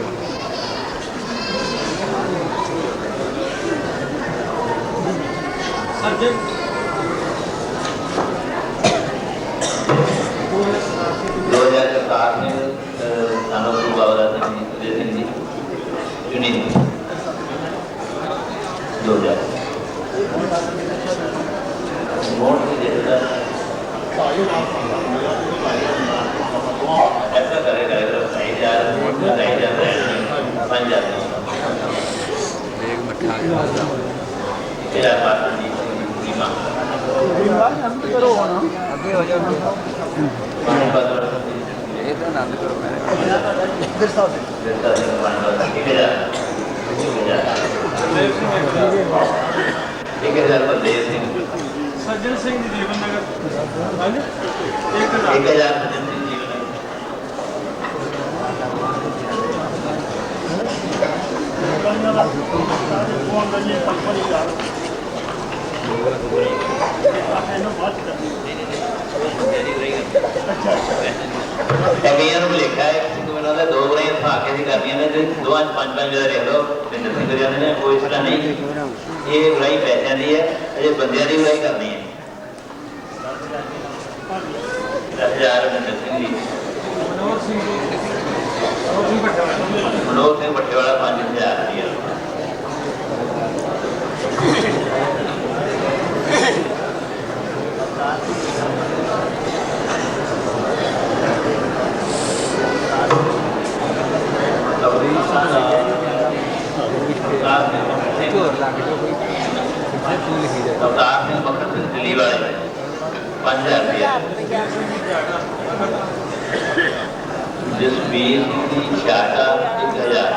2000 जगतार सिंह सानों बाबा सिंह जी चुनी 2000 वोट की जगह ऐसा करेगा 5000 वोट का 5000 करो ना अभी हो जाओ ये तो आनंद करो इधर साहब सज्जन सिंह जी जीवन नगर 1000 कमियां लिखा है मैंने 2 बार हाके दी करनियां ने 2-5 लिख लो बिंदर सिंह जाने ने वो इस तरह नहीं ये बुराई पैसों की है अजे बंदियां की बुराई करनी है 10,000 बिंदर सिंह जी मनोहर सिंह भट्टेवाला 5,000 रुपया अवतार सिंह बखर सिंह दिल्ली वाले 5,000 रुपया जसवीर सिंह शाटा 1,000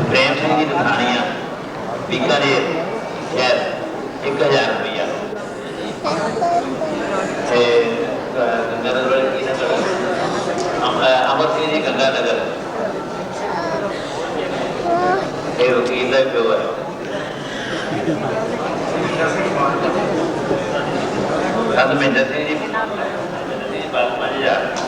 प्रेम सिंह जी दुखानिया बीकानेर शहर 1,000 रुपया गंगानगर अमर सिंह जी गंगानगर वकील का प्यो है धर्मेंद्र सिंह जी 5,000